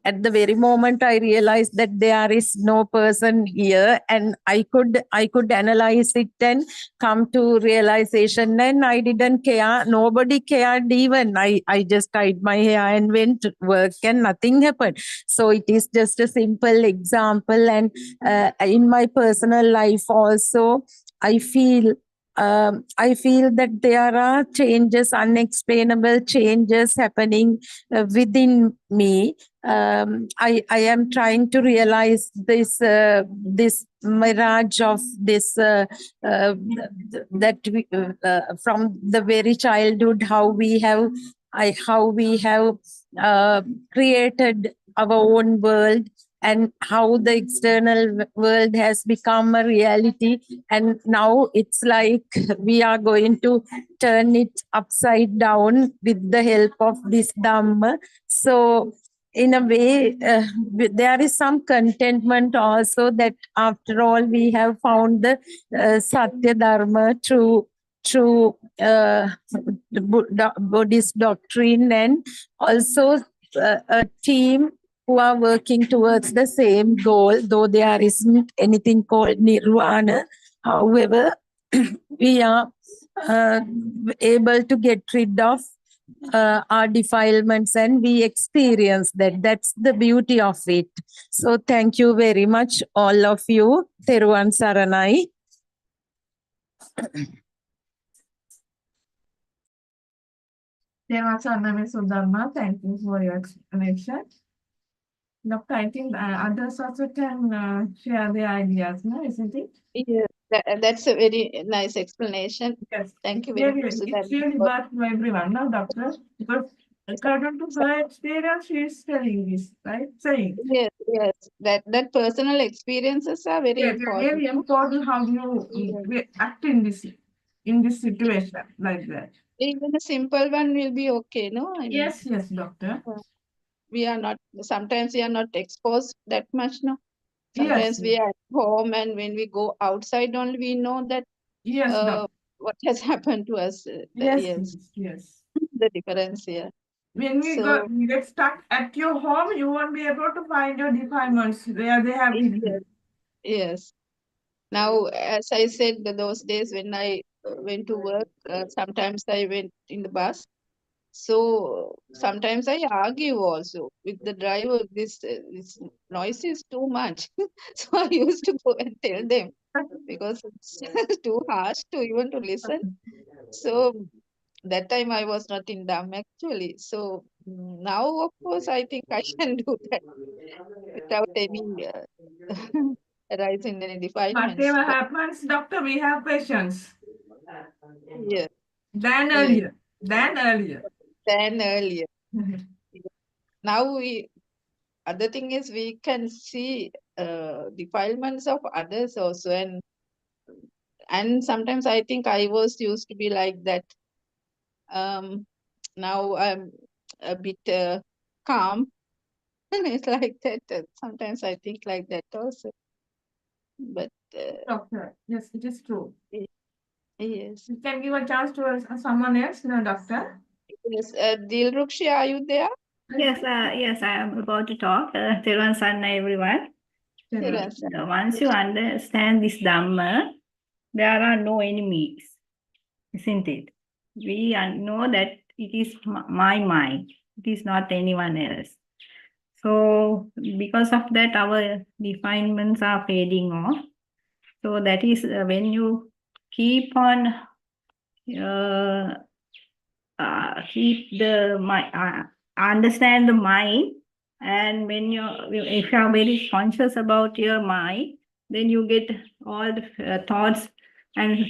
at the very moment I realized that there is no person here, and I could analyze it and come to realization. And I didn't care. Nobody cared even. I just tied my hair and went to work, and nothing happened. So it is just a simple example. And in my personal life also, I feel I feel that there are changes, unexplainable changes happening within me. I am trying to realize this mirage of this that we, from the very childhood, how we have created our own world, and how the external world has become a reality, and now it's like we are going to turn it upside down with the help of this Dhamma. So in a way, there is some contentment also that after all we have found the Satya Dharma through the Buddhist doctrine, and also a team who are working towards the same goal, though there isn't anything called nirvana. However, we are uh, able to get rid of our defilements, and we experience that. That's the beauty of it. So thank you very much, all of you. Theruvan Saranai. Sudharma, thank you for your explanation. Doctor, I think others also can share their ideas, no, isn't it? Yes, that's a very nice explanation. Yes. Thank you very much, It's Sudharma. really bad for everyone, no, doctor? Because according to her experience, she is telling this, right? Saying. Yes, yes, that personal experiences are very Yes, it's important. really important how you act in this situation like that. Even a simple one will be okay, no? I mean, Yes, doctor. we are not, sometimes we are not exposed that much, no? Yes, Sometimes we are at home, and when we go outside only, we know that yes, doctor. what has happened to us. Yes, yes. The difference here. When So, we get stuck at your home, you won't be able to find your defilements where they have been. yes, yes. Now, as I said, those days when I went to work, sometimes I went in the bus. So sometimes I argue also with the driver. This noise is too much. So I used to go and tell them because it's too harsh to even to listen. So that time I was not in Dham actually. So now, of course, I think I can do that without any rise in any defilements. Whatever But happens, doctor, we have patience yeah, than yeah, earlier. Than earlier. than earlier. Now other thing is we can see defilements of others also, and sometimes I think I was used to be like that. Now I'm a bit calm. It's like that. Sometimes I think like that also. But Doctor, yes, it is true. yes, You can give a chance to someone else, no, doctor? yes. Dilrukshi, are you there? Yes, I am about to talk. Thiruvan Sanna, everyone. Yes. Once you understand this Dhamma, there are no enemies, isn't it? We know that it is my mind. It is not anyone else. So because of that, our refinements are fading off. So that is when you keep on keep the mind, understand the mind, and when if you are very conscious about your mind, then you get all the thoughts, and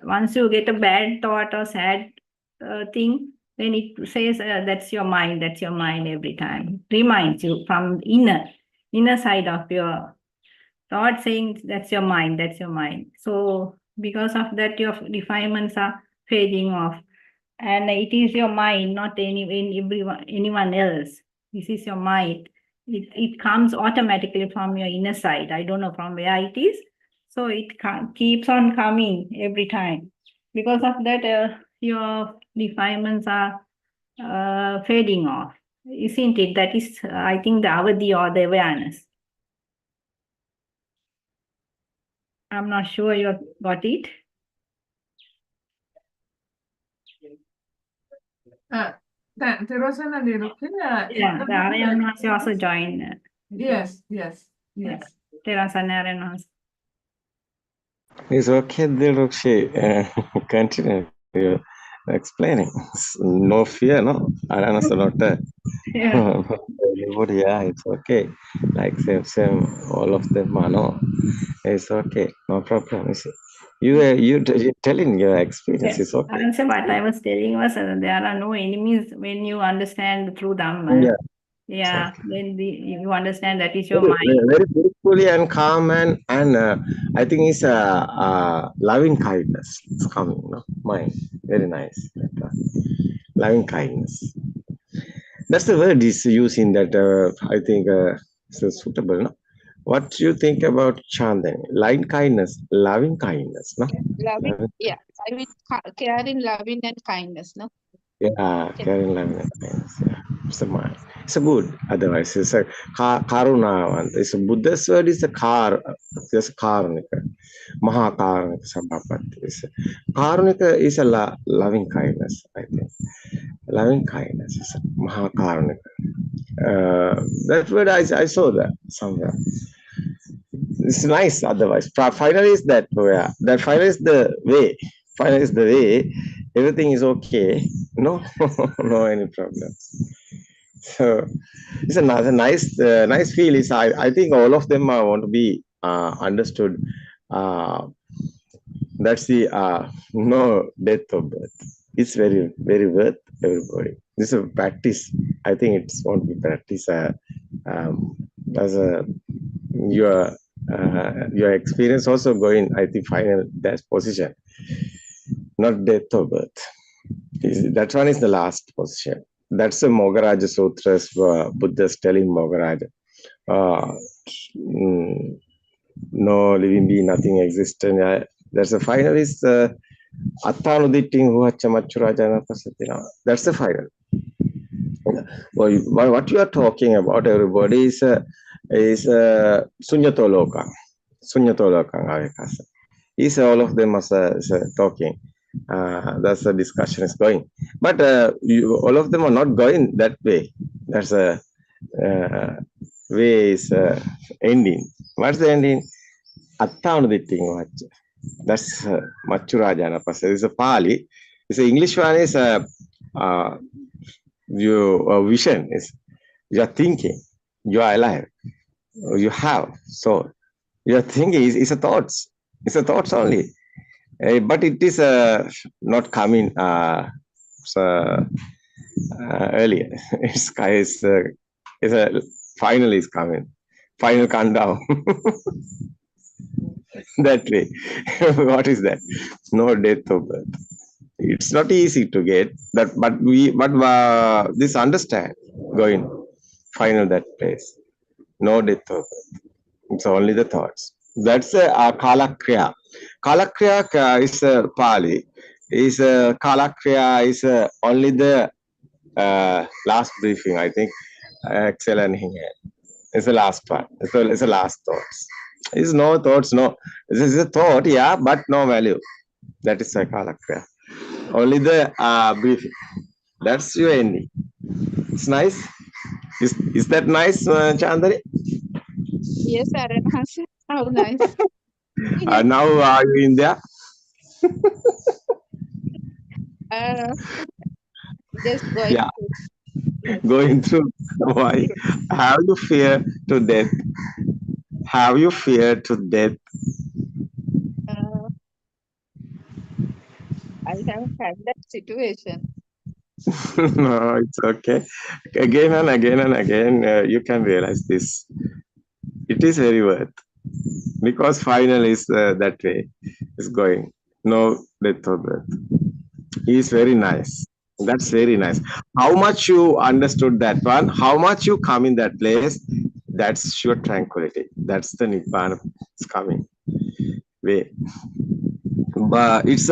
once you get a bad thought or sad thing, then it says that's your mind every time. It reminds you from inner side of your thought, saying that's your mind. So because of that, your refinements are fading off. And it is your mind, not anyone else. This is your mind. It comes automatically from your inner side. I don't know from where it is. So it keeps on coming every time. Because of that, your refinements are fading off. Isn't it? That is, I think, the avadi or the awareness. I'm not sure you got it. Terosana Derukin, Yeah, the Aryan also joined. yes. Terasana Aryan. It's okay, Dilrukshi. Continue your explaining. No fear, no? Aranas not Yeah. anybody, yeah, it's okay. Like same, all of them are no. It's okay, no problem. You're telling your experience, Yeah. it's okay. Answer what I was telling was there are no enemies when you understand through Dhamma. Yeah. Yeah, then you understand that is your Very, mind. very beautifully and calm and I think it's loving kindness. It's coming, no? Mind. Very nice. Loving kindness. That's the word is used in that. I think so suitable. No, what do you think about Chandani? Loving kindness, loving kindness. No, Loving, yeah, caring, loving, and kindness. No, yeah, caring, loving, and kindness. Yeah, it's a mind. It's a good. Otherwise, it's a karuna. It's a Buddha's word is a kar. Just karunika. Mahakarunika Sambhapati. Karunika is a loving kindness. I think loving kindness is a Mahakarunika. That word I saw that somewhere. It's nice otherwise. Finally is that way. That finally is the way. Finally is the way. Everything is okay. No, no any problem. So it's another nice feel. Is I think all of them want to be understood. That's the no death of birth. It's very worth everybody. This is a practice. I think it's want to be practice as a your experience also going. I think final that position, not death of birth. That one is the last position. That's the Mogaraja Sutras. Buddha's telling Mogaraja. No living being, nothing existent. That's the final is Attanuditting Huachamaturajana Pasatina. That's the final. Well, what you are talking about, everybody, is Sunyatoloka. Sunyatoloka. Is all of them are talking. That's the discussion is going. But all of them are not going that way. That's a way is ending. What's the ending? Attanuditting. That's Machurajana Pasad. It's a Pali. It's the English one is your vision is you are thinking, you are alive, you have soul. Your thinking is a thoughts. It's a thoughts only, but it is not coming earlier. It's a final is coming. Final countdown. That way. What is that? No death of birth. It's not easy to get that, but this understand going final that place. No death of birth. It's only the thoughts. That's a kalakriya. Kalakriya is a Pali. Is kalakriya is only the last briefing. I think exhale and inhale. It's the last part. It's the last thoughts. It's no thoughts. No, this is a thought. Yeah, but no value. That is a kalakriya. Only the briefing. That's your ending. It's nice. Is that nice, Chandani? Yes, Aranhans. How nice. Now are you in there? Uh, just going Yeah, through. Yes. going through. Why? Yes. Have you fear to death? Have you fear to death? Uh, I have had that situation. No, it's okay. Again and again and again, you can realize this. It is very worth because final is that way. It's going. No death or birth. He is very nice. That's very nice. How much you understood that one, how much you come in that place, that's your tranquility. That's the Nibbana is coming way. But it's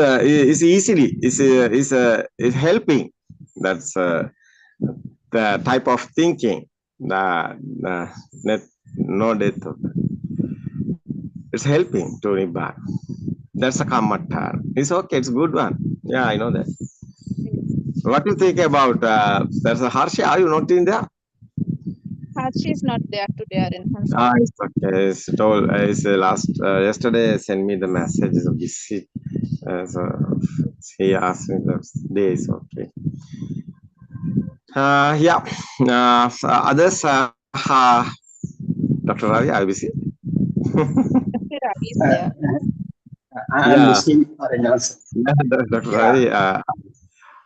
easily, it's helping. That's the type of thinking. The no death. It's helping to Nibbana. That's a Kammatthana. It's okay, it's a good one. Yeah, I know that. What do you think about there's a Harsha? Are you not in there? She is not there today, Aranhans. It's okay. It's told. It's last yesterday. Send me the message. Is busy. So he asked me the day is okay. Yeah. So others. Dr. Ravi, are you busy? Ravi is Uh, there. I'm Yeah. listening for an answer. Dr. Yeah. Ravi,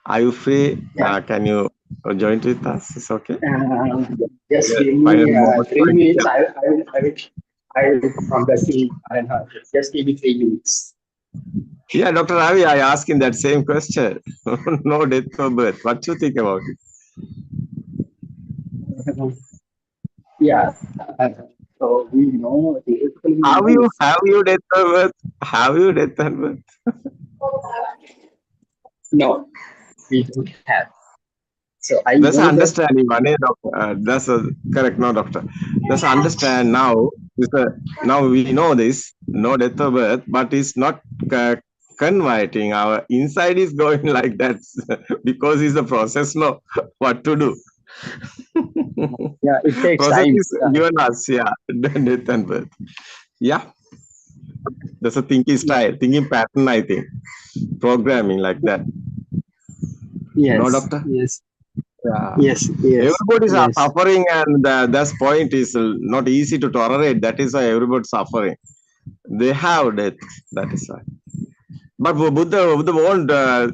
are you free? Yeah. Can you join with us? It's okay. Just Yeah, give final me moment. 3 minutes. I will from the scene. Just give me 3 minutes. Yeah, Dr. Ravi, I asked him that same question. No death or birth. What do you think about it? Yeah. So we know, theoretically we Have know you this. death or birth? Have you death or birth? No, we don't have. So I That's know that. understanding. That's correct, no, doctor. That's understand now. Now we know this, no death or birth, but it's not converting. Our inside is going like that because it's a process. No, what to do? Yeah, it takes Process time. is given us, yeah, death and birth. Yeah, that's a thinking Yeah. style, thinking pattern. I think programming like that. No, Yes. doctor. Yes. Yeah. Yes. Yes. Everybody is Yes. suffering, and that point is not easy to tolerate. That is why everybody suffering. They have death. That is why. But Buddha won't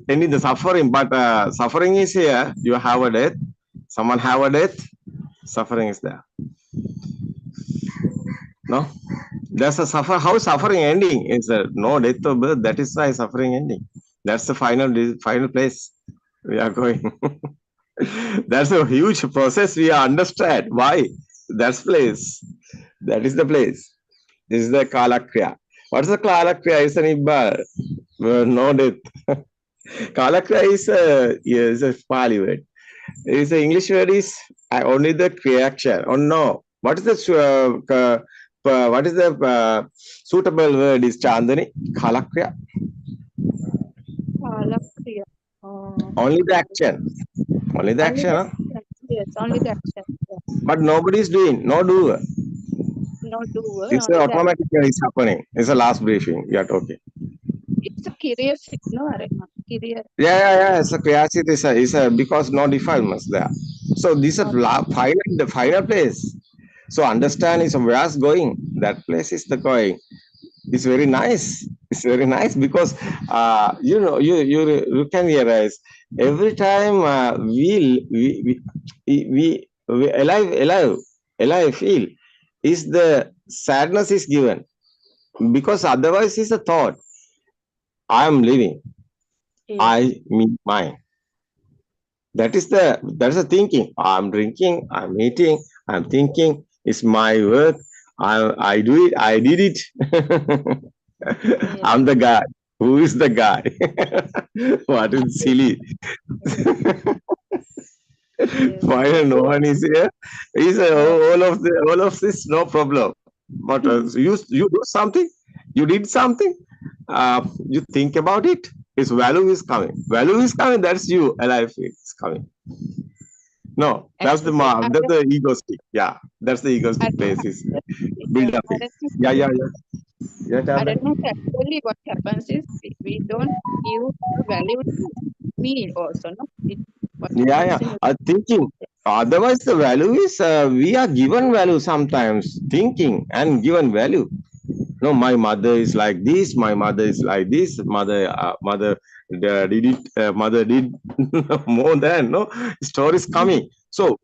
end the suffering. But suffering is here. You have a death. Someone have a death. Suffering is there. No, that's a suffer. How suffering ending is no death or birth. That is why suffering ending. That's the final place we are going. That's a huge process. We understand why. That's place. That is the place. This is the Kalakriya. What is the Kalakriya? It's an Ibba. No death. Kalakriya is a Pali word. It's the English word is only the reaction. Oh no. What is the suitable word is Chandani? Kalakriya. Kriya. Only the action. Only the Only action. the Huh? action. Yes, only the action. Yeah. But nobody is doing. No doer. No doer, It's only that. automatically it's happening. It's the last briefing. We are talking. It's a curious, no, Aranhans. Curious. Yeah. So curiosity is a because no defilements there. So this is Not the final place. So understand is where it's going. That place is the going. It's very nice. It's very nice because you can realize every time we alive feel is the sadness is given because otherwise is a thought. I am living. yes. I mean mine. That's the thinking. I'm drinking. I'm eating. I'm thinking. It's my work. I do it. I did it. Yes. I'm the guy. Who is the guy? What is silly? Yes. Why no one is here? Is all of this no problem. But you do something. You did something. You think about it. Its value is coming. Value is coming. That's you alive. It's coming. No, that's the that's the egoistic. Yeah, that's the egoistic basis. Build up it. Yeah, yeah, yeah. Yeah, tell I me. don't know. Actually, what happens is we don't give the value to me also. No, what Yeah, happens yeah. in Thinking. Otherwise, the value is we are given value sometimes. Thinking and given value. No, my mother is like this. My mother is like this. Mother did it. Mother did more than no stories coming. So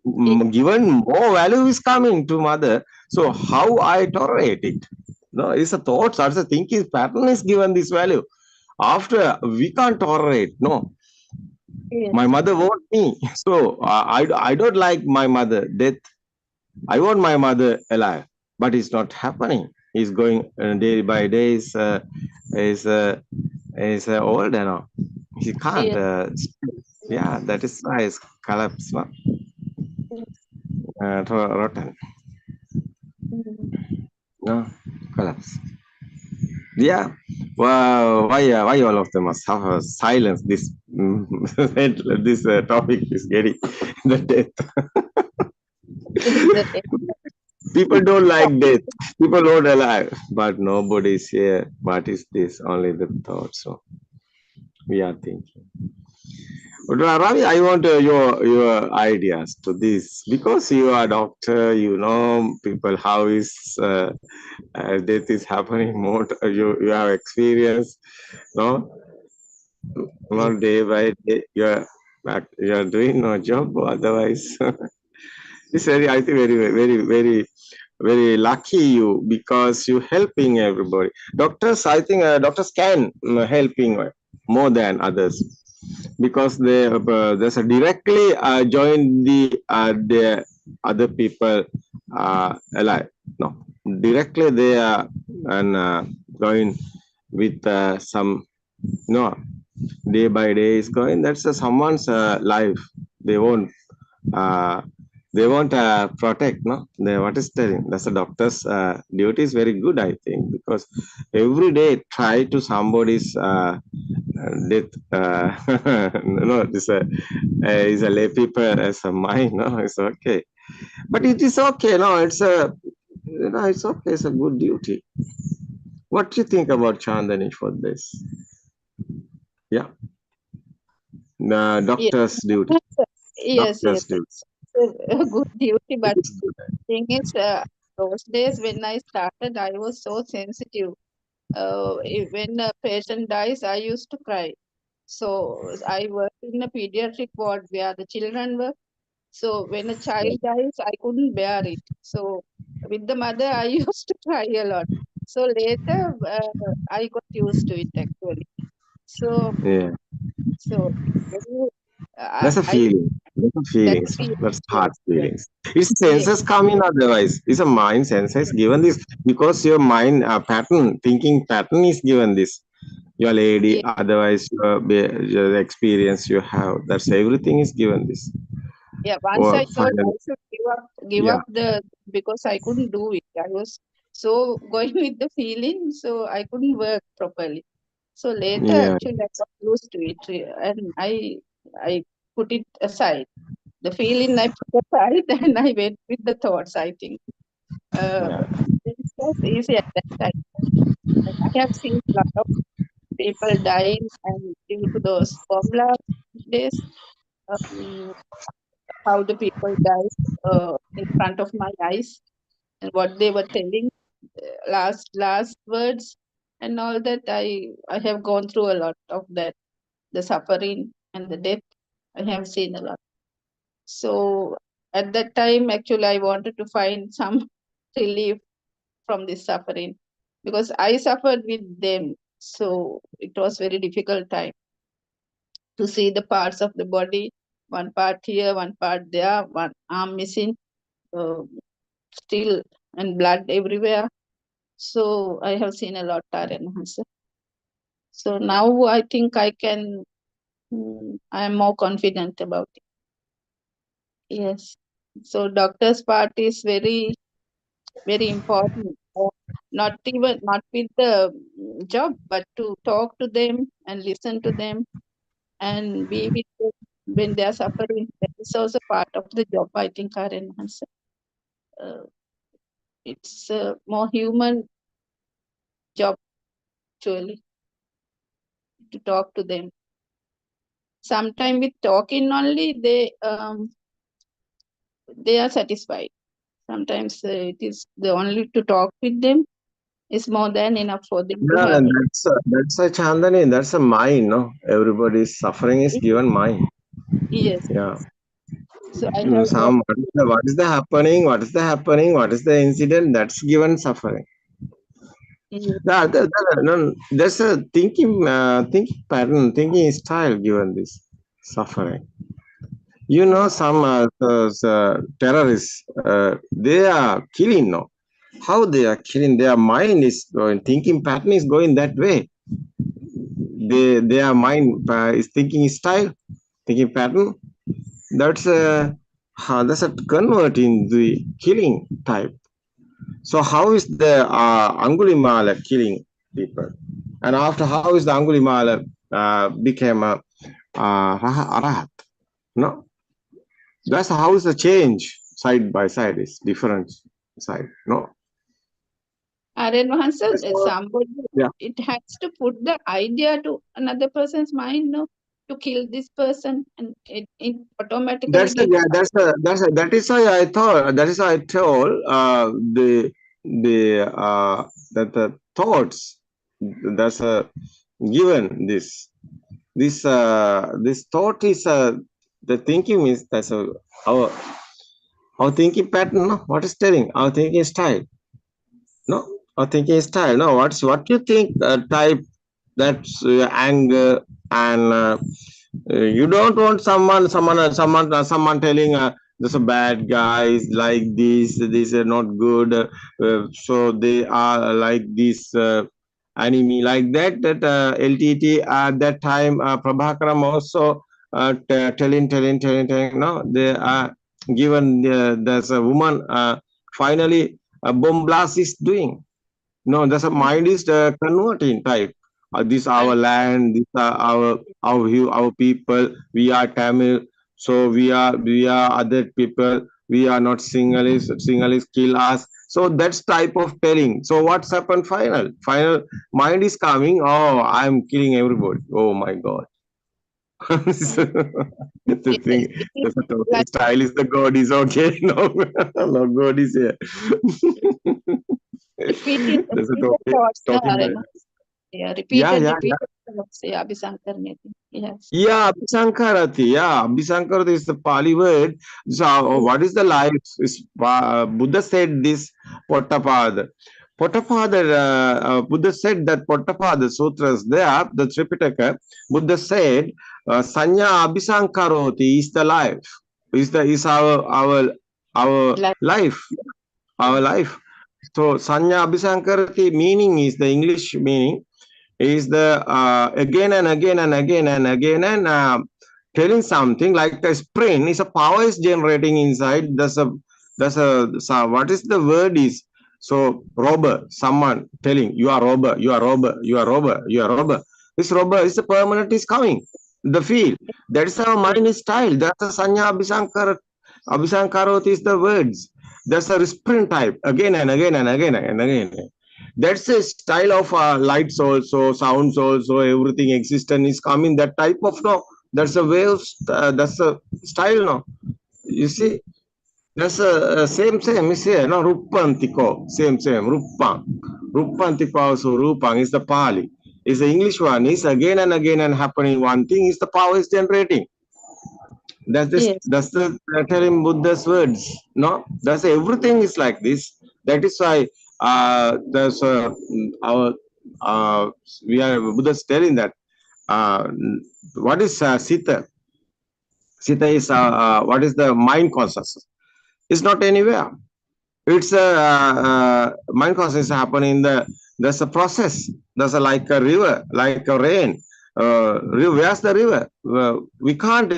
given more value is coming to mother. So how I tolerate it? No, it's a thought. That's a thinking pattern is given this value. After we can't tolerate. No, Yes. my mother wants me. So I don't like my mother death. I want my mother alive, but it's not happening. He's going day by day. Is old, you know. He can't. Yes. Yeah, that is why it's collapse. No? Rotten. No, collapse. Yeah. Well, why all of them must have a silence? This this topic is getting the death. People don't like death. People don't alive, but nobody is here. What is this? Only the thoughts. So we are thinking. But Ravi, I want your ideas to this because you are a doctor. You know people how is death is happening. More you have experience. No, not day by day. You are doing no job. Otherwise, it's very. I think very lucky you because you helping everybody. Doctors, I think doctors can helping more than others because there's a directly join the other people alive. No, directly they are and going with some no day by day is going. That's someone's life. They won't. Uh, they won't protect, no? They, what is telling? That's a doctor's duty is very good, I think, because every day try to somebody's death. No, this is a lay people as a mind, no? It's okay. But it is okay, no? It's a, you know, it's okay. It's a good duty. What do you think about Chandani for this? Yeah. The Yes. doctor's duty. Yes, Doctor's yes. duty. It's a good duty, It but is good. thing is, those days when I started, I was so sensitive. When a patient dies, I used to cry. So I worked in a pediatric ward where the children were. So when a child dies, I couldn't bear it. So with the mother, I used to cry a lot. So later, I got used to it actually. So Yeah. so when That's a I feeling. That's a that feelings. feel That's yes, heart yes, feelings. It's yes, senses coming otherwise. It's a mind senses given this because your mind pattern, thinking pattern is given this. Your lady, yes. otherwise your experience you have. That's everything is given this. Yeah, once I Or thought I finally, should give yeah, up the because I couldn't do it. I was so going with the feeling, so I couldn't work properly. So later, yeah, actually, I got used to it, and I put it aside. The feeling I put aside, and I went with the thoughts. I think yeah, it was easy at that time. And I have seen a lot of people dying, and due to those formula days, um, how the people died in front of my eyes and what they were telling, last words and all that. I have gone through a lot of that, the suffering and the death. I have seen a lot. So at that time, actually, I wanted to find some relief from this suffering because I suffered with them. So it was very difficult time to see the parts of the body, one part here, one part there, one arm missing, uh, still, and blood everywhere. So I have seen a lot, Aryan. So now I think I can, I am more confident about it. Yes. So doctor's part is very, very important. Not with the job, but to talk to them and listen to them and be with them when they are suffering, that is also part of the job, I think, Karen answer. It's a more human job, actually, to talk to them. Sometimes with talking only, they are satisfied. Sometimes it is the only to talk with them is more than enough for them to Yeah, have. and that's a Chandani, that's a mind, no? Everybody's suffering is given mind. Yes. Yeah. So I have Some what is the happening, what is the happening, what is the incident, that's given suffering. No, there's a thinking pattern, thinking style given this suffering. You know, some those, terrorists, they are killing now. How they are killing? Their mind is going, thinking pattern is going that way. Their mind is thinking style, thinking pattern. That's a converting the killing type. So how is the Angulimala killing people? And after how is the Angulimala became a Arahat? No, that's how is the change side by side is different side. No, Aren Mahansa, that's all. somebody, Yeah. it has to put the idea to another person's mind, no, to kill this person, and it automatically That's a, gets. yeah, that is why I thought, that is why I told that the thoughts, that's a given this thought is the thinking is that's our our thinking pattern, no? What is telling our thinking style, no? Our thinking style, no? What you think type, that's anger, and you don't want someone telling there's a bad guys like this, these are not good, so they are like this enemy like that LTT at that time, Prabhakaram also telling, no, they are given there's a woman finally a bomb blast is doing, no, that's a mind is converting type. This our land, this are our people. We are Tamil, so we are other people. We are not Sinhalese. Sinhalese kill us. So that's type of telling. So what's happened? Final mind is coming. Oh, I'm killing everybody. Oh my God. The thing, It is the total like style is the God is okay. No, no God is here. repeated, There's a repeated thoughts, no, talking Aren. like Yeah, yeah, yeah, repeated thoughts. Yeah, Abhisankarneti. Yes. yeah. Abhisankarati. Yeah, Abhisankarati is the Pali word. So, what is the life? Buddha said this. Pottapada. Pottapada. Buddha said that Pottapada sutras there. The Tripitaka. Buddha said, Sanya Abhisankaroti is the life. Is our Like, life. Our life. So Sanya Abhisankarati meaning is the English meaning is the again and again and again and again and telling something like a spring is a power is generating inside. So what is the word is, so robber, someone telling you are robber, you are robber, you are robber, you are robber. This robber is a permanent is coming the field. That is our mind is style. That's a Sanya Abhisankarot is the words. That's a sprint type again and again and again and again. That's a style of lights also, sounds also, everything existence is coming that type of, no, that's a way of that's a style, no, you see, that's a same is here, no, rupantiko, same rupantiko also. Rupang is the Pali, is the English one, is again and again and happening one thing is the power is generating. yes. That's the telling Buddha's words. No, that's everything is like this. That is why there's our we are Buddha's telling that what is Sita? Sita is what is the mind consciousness? It's not anywhere. It's a mind consciousness happening in the. There's a process. There's a like a river, like a rain. Where's the river? We can't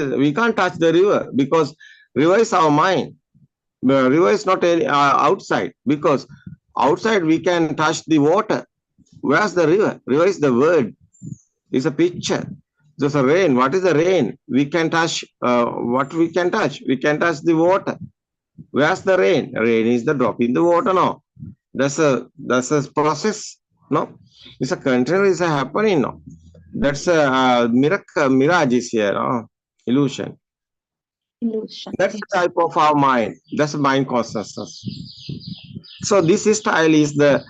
touch the river because river is our mind. The river is not outside because outside we can touch the water. Where's the river? River is the word. It's a picture. There's a rain. What is the rain? We can touch what we can touch. We can touch the water. Where's the rain? Rain is the drop in the water. No, that's a process. No, it's a container is a happening. No, that's a miracle. Mirage is here. No? Illusion. Illusion. That's Yes. the type of our mind. That's mind consciousness. So this style is the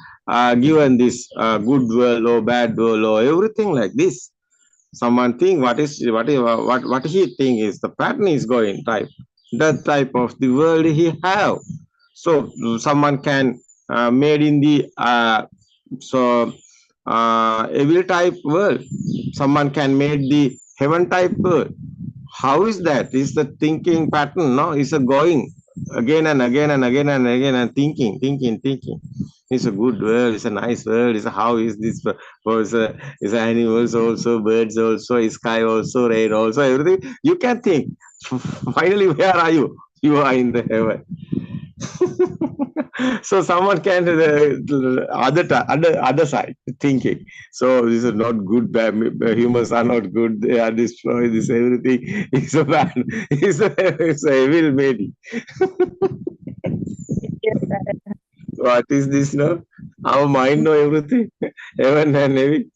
given this good world or bad world or everything like this. Someone think what he think is the pattern is going type. That type of the world he have. So someone can made in the so every type world. Someone can made the heaven type world. How is that? Is the thinking pattern? No, it's a going again and again and again and again and thinking. It's a good world. It's a nice world. It's a, how is this? It's animals also, birds also, sky also, rain also, everything. You can think. Finally, where are you? You are in the heaven. So someone can other side thinking. So this is not good. Bad, humans are not good. They are destroyed. This everything is a bad. It's a evil maybe. Yes, sir. What is this now? Our mind know everything. Heaven and heaven.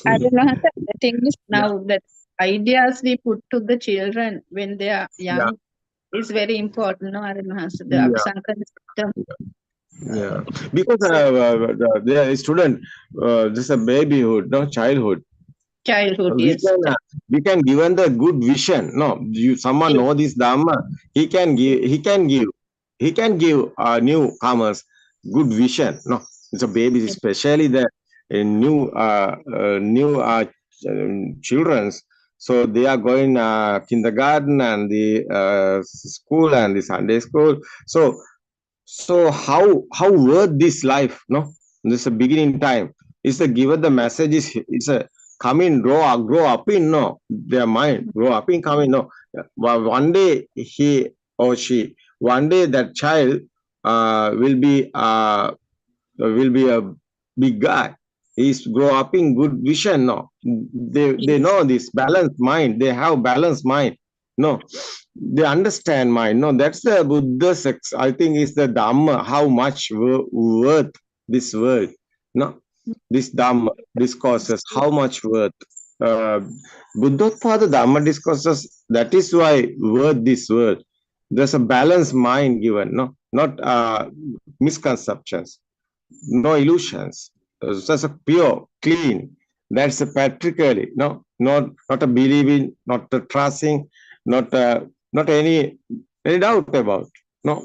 I don't know. The thing is Yeah. now that ideas we put to the children when they are young is very important. No, I don't know. The Yeah. Abhisankara system, Yeah. Because the student, just a babyhood, no childhood. childhood, we yes. can uh, we can given the good vision. No, you someone know this dharma. He can give newcomers good vision. No, it's a baby, especially the new children's. So they are going kindergarten and the school and the Sunday school. So how worth this life? No, this is a beginning time. It's a given the message is it's a come in grow up in no their mind grow up in coming no. One day he or she one day that child will be a big guy. He's grow up in good vision. No, they know this balanced mind. They have balanced mind. No, they understand mind. No, that's the Buddha sex. I think is the Dhamma. How much worth this word? No, this Dhamma discourses how much worth. Uh, Buddhothpado Dhamma discourses. That is why worth this word. There's a balanced mind given. No, not misconceptions, no illusions. Just a pure, clean. That's a practically no, not a believing, not a trusting, not any doubt about. No.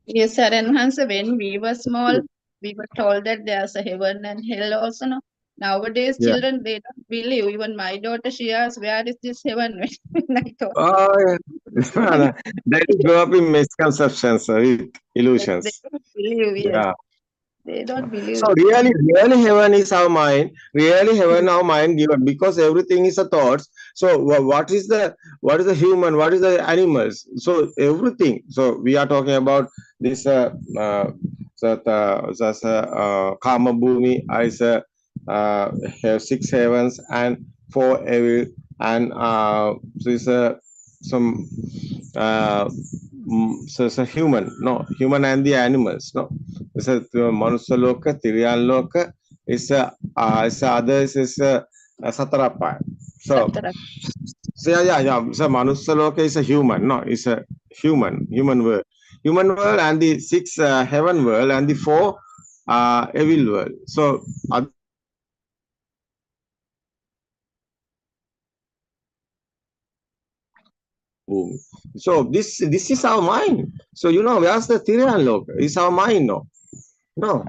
Yes, sir. And once when we were small, we were told that there's a heaven and hell also. No? Nowadays, Yeah. children, they don't believe. Even my daughter, she asks, where is this heaven? When I told Oh, yeah. That is grow up in misconceptions with they illusions. don't believe, yes. Yeah. They don't believe. So really heaven is our mind. Really heaven our mind given because everything is a thoughts. So what is the human? What is the animals? So everything. So we are talking about this Kama Bhumi is have 6 heavens and 4 evil and so it's some so it's a human and the animals. No, it's a Manusya Loka, Tiryan Loka. It's others is Satarapa. So Satara. yeah. So Manusya Loka is a human. No, it's a human world. Human world and the 6 heaven world and the 4 evil world. So boom. So this is our mind. So where's the Tiryan Loka? It's our mind. No.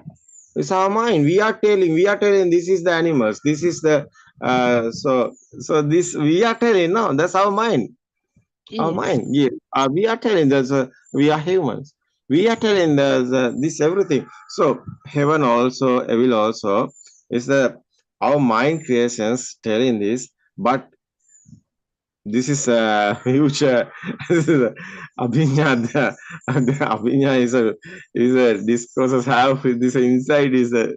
It's our mind. We are telling this is the animals. This is the so this we are telling. No, that's our mind. Our Yes. mind. Yeah. We are telling we are humans. We are telling this everything. So heaven also, evil also is the our mind creations telling this, but this is a huge abhinya. The abhinya is a discourses have this inside is a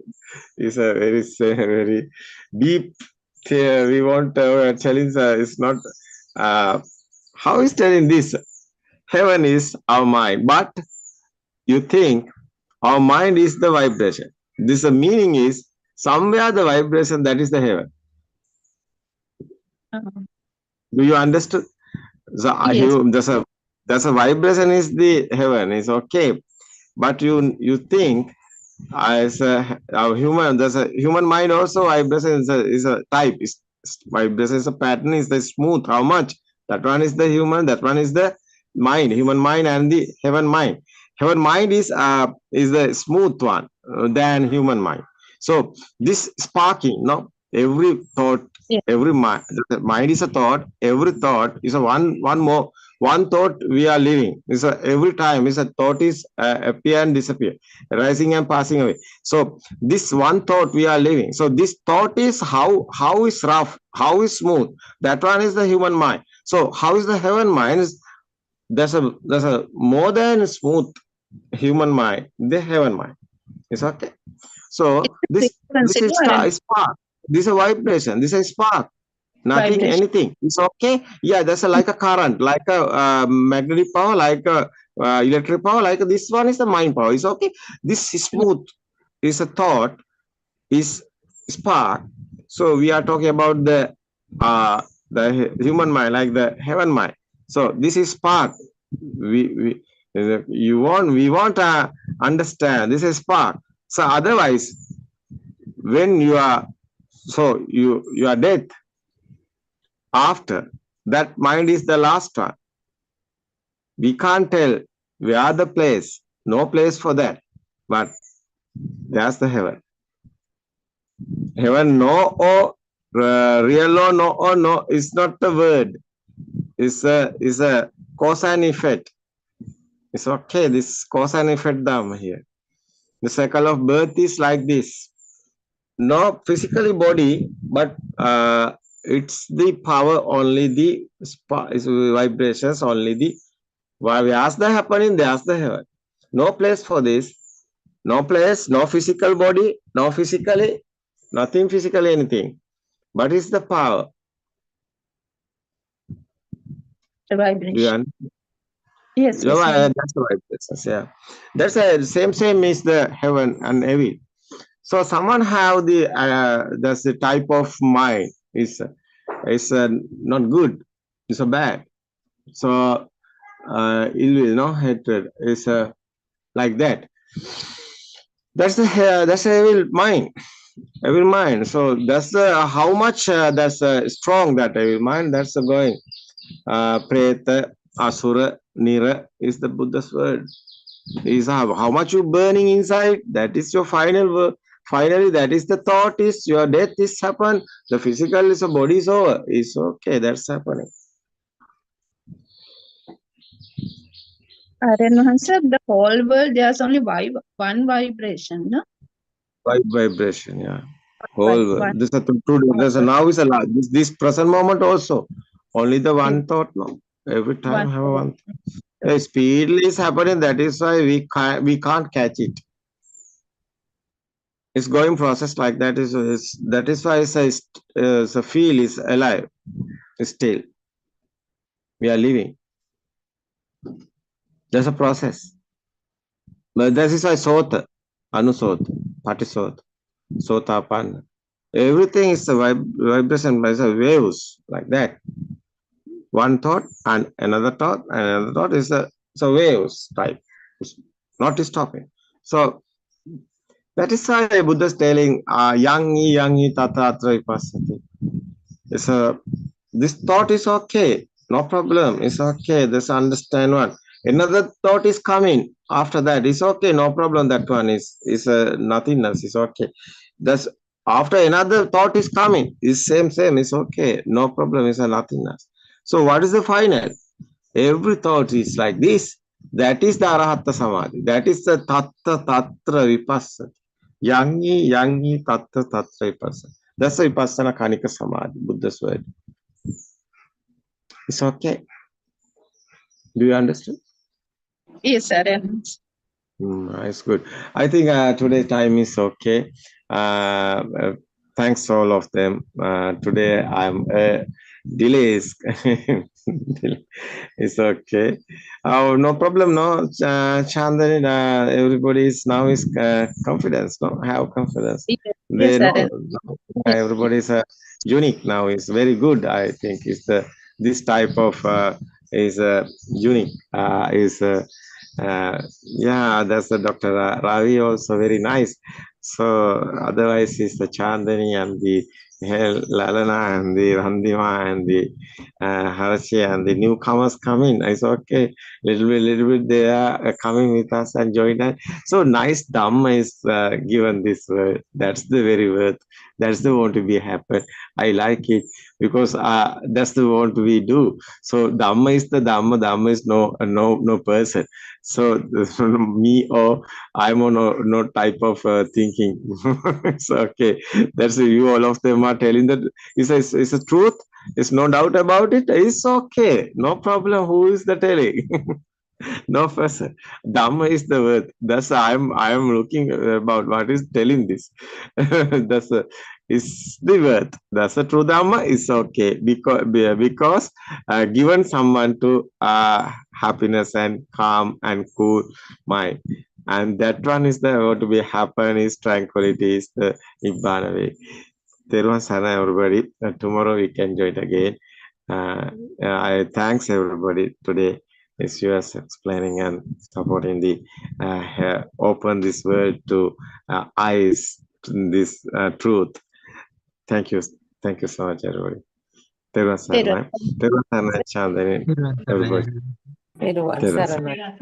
very deep. We want challenge is not how is telling this. Heaven is our mind, but you think our mind is the vibration. This the meaning is somewhere the vibration that is the heaven. Do you understand? Yes. There's a vibration is the heaven is okay, but you think as a human, there's a human mind also vibration is a type is vibration is a pattern is the smooth how much that one is the human, that one is the mind, human mind and the heaven mind. Heaven mind is the smooth one than human mind. So this sparking, no, every thought, Yes. every mind, the mind is a thought, every thought is a one thought we are living is a every time is a thought is appear and disappear, rising and passing away. So this one thought we are living, so this thought is how is rough, how is smooth, that one is the human mind. So how is the heaven mind is there's a more than smooth human mind, the heaven mind is okay. So this Frequency is and spark, this is a vibration, this is spark, nothing vibration. anything, it's okay. Yeah, that's like a current, like a magnetic power, like a electric power, like this one is the mind power, it's okay. This is smooth is a thought is spark. So we are talking about the human mind, like the heaven mind. So this is spark. We we want to understand this is spark. So otherwise, when you are you are dead, after that mind is the last one. We can't tell where the place, no place for that, but that's the heaven. Heaven, no or real or no is not the word. Is a cause and effect. It's okay. This cause and effect down here. The cycle of birth is like this. No physically body, but it's the power only the vibrations only the where's the happening, there's the heaven. No place for this. No place, no physical body, no physically, nothing physically anything. But it's the power. The vibration. You Yes, yeah, yes. that's the vibrations. Yeah, that's a same is the heaven and evil. So someone have the that's the type of mind is not good. It's a bad. So ill will, no hatred is like that. That's the evil mind. Evil mind. So that's how much that's strong that evil mind. That's going. Preta, Asura, Nira is the Buddha's word. Is how much you burning inside. That is your final word. Finally, that is the thought is your death is happen. The physical is a body is over. It's okay. That's happening. The whole world, there's only one vibration, no? Vibration, yeah. But Whole one. world. This is there's a now is a lot. This present moment also. Only the one thought, no. Every time have one. Speedily is happening. That is why we can't catch it. It's going process like that that is why the feel is alive still. We are living. There's a process. But that is why Sota, Anusota, Patisota, Sotapanna. Everything is a vibration by the waves like that. One thought and another thought is a waves type. It's not stopping. So that is why Buddha is telling yangi tatatra vipassati. It's this thought is okay, no problem, it's okay, this understand one. Another thought is coming after that, it's okay, no problem, that one is nothingness, is okay. That's after another thought is coming, is same, it's okay, no problem, it's a nothingness. So what is the final? Every thought is like this. That is the Arahatta Samadhi. That is the Tatta Tatra Vipassati. Yangi Tatta Tatra Vipassati. That's the Vipassana Kanika Samadhi, Buddha's word. It's okay. Do you understand? Yes, sir. It's good. I think today's time is okay. Thanks all of them. Today I'm delays. It's okay. Oh, no problem. No, Chandani. Everybody is now is confidence. No, have confidence. Yes, They sir. know everybody is unique now. It's very good. I think it's the this type of is unique. Is yeah, that's the Dr. Ravi also very nice. So otherwise is the Chandani and the Lalana and the Randima and the Harashi and the newcomers coming. It's okay. Little bit they are coming with us and join us. So nice Dhamma is given this word. That's the very word. That's the want to be happen. I like it because that's the want we do. So Dhamma is the Dhamma. Dhamma is no person. So me or I'm on no type of thinking. It's okay. That's you. All of them are telling that it's a truth. It's no doubt about it. It's okay. No problem. Who is the telling? No person. Dhamma is the word. That's I am looking about what is telling this. That's is the word. That's the true Dhamma. Is okay because given someone to happiness and calm and cool mind. And that one is the what to be happen is tranquility is the Nibbana way. Teruvan Sana everybody. Tomorrow we can join again. I thanks everybody today. Is yours explaining and supporting the open this world to eyes this truth. Thank you so much everybody. Teruvan Sana, Chandani, everybody. Everyone, Teruvan Sarana.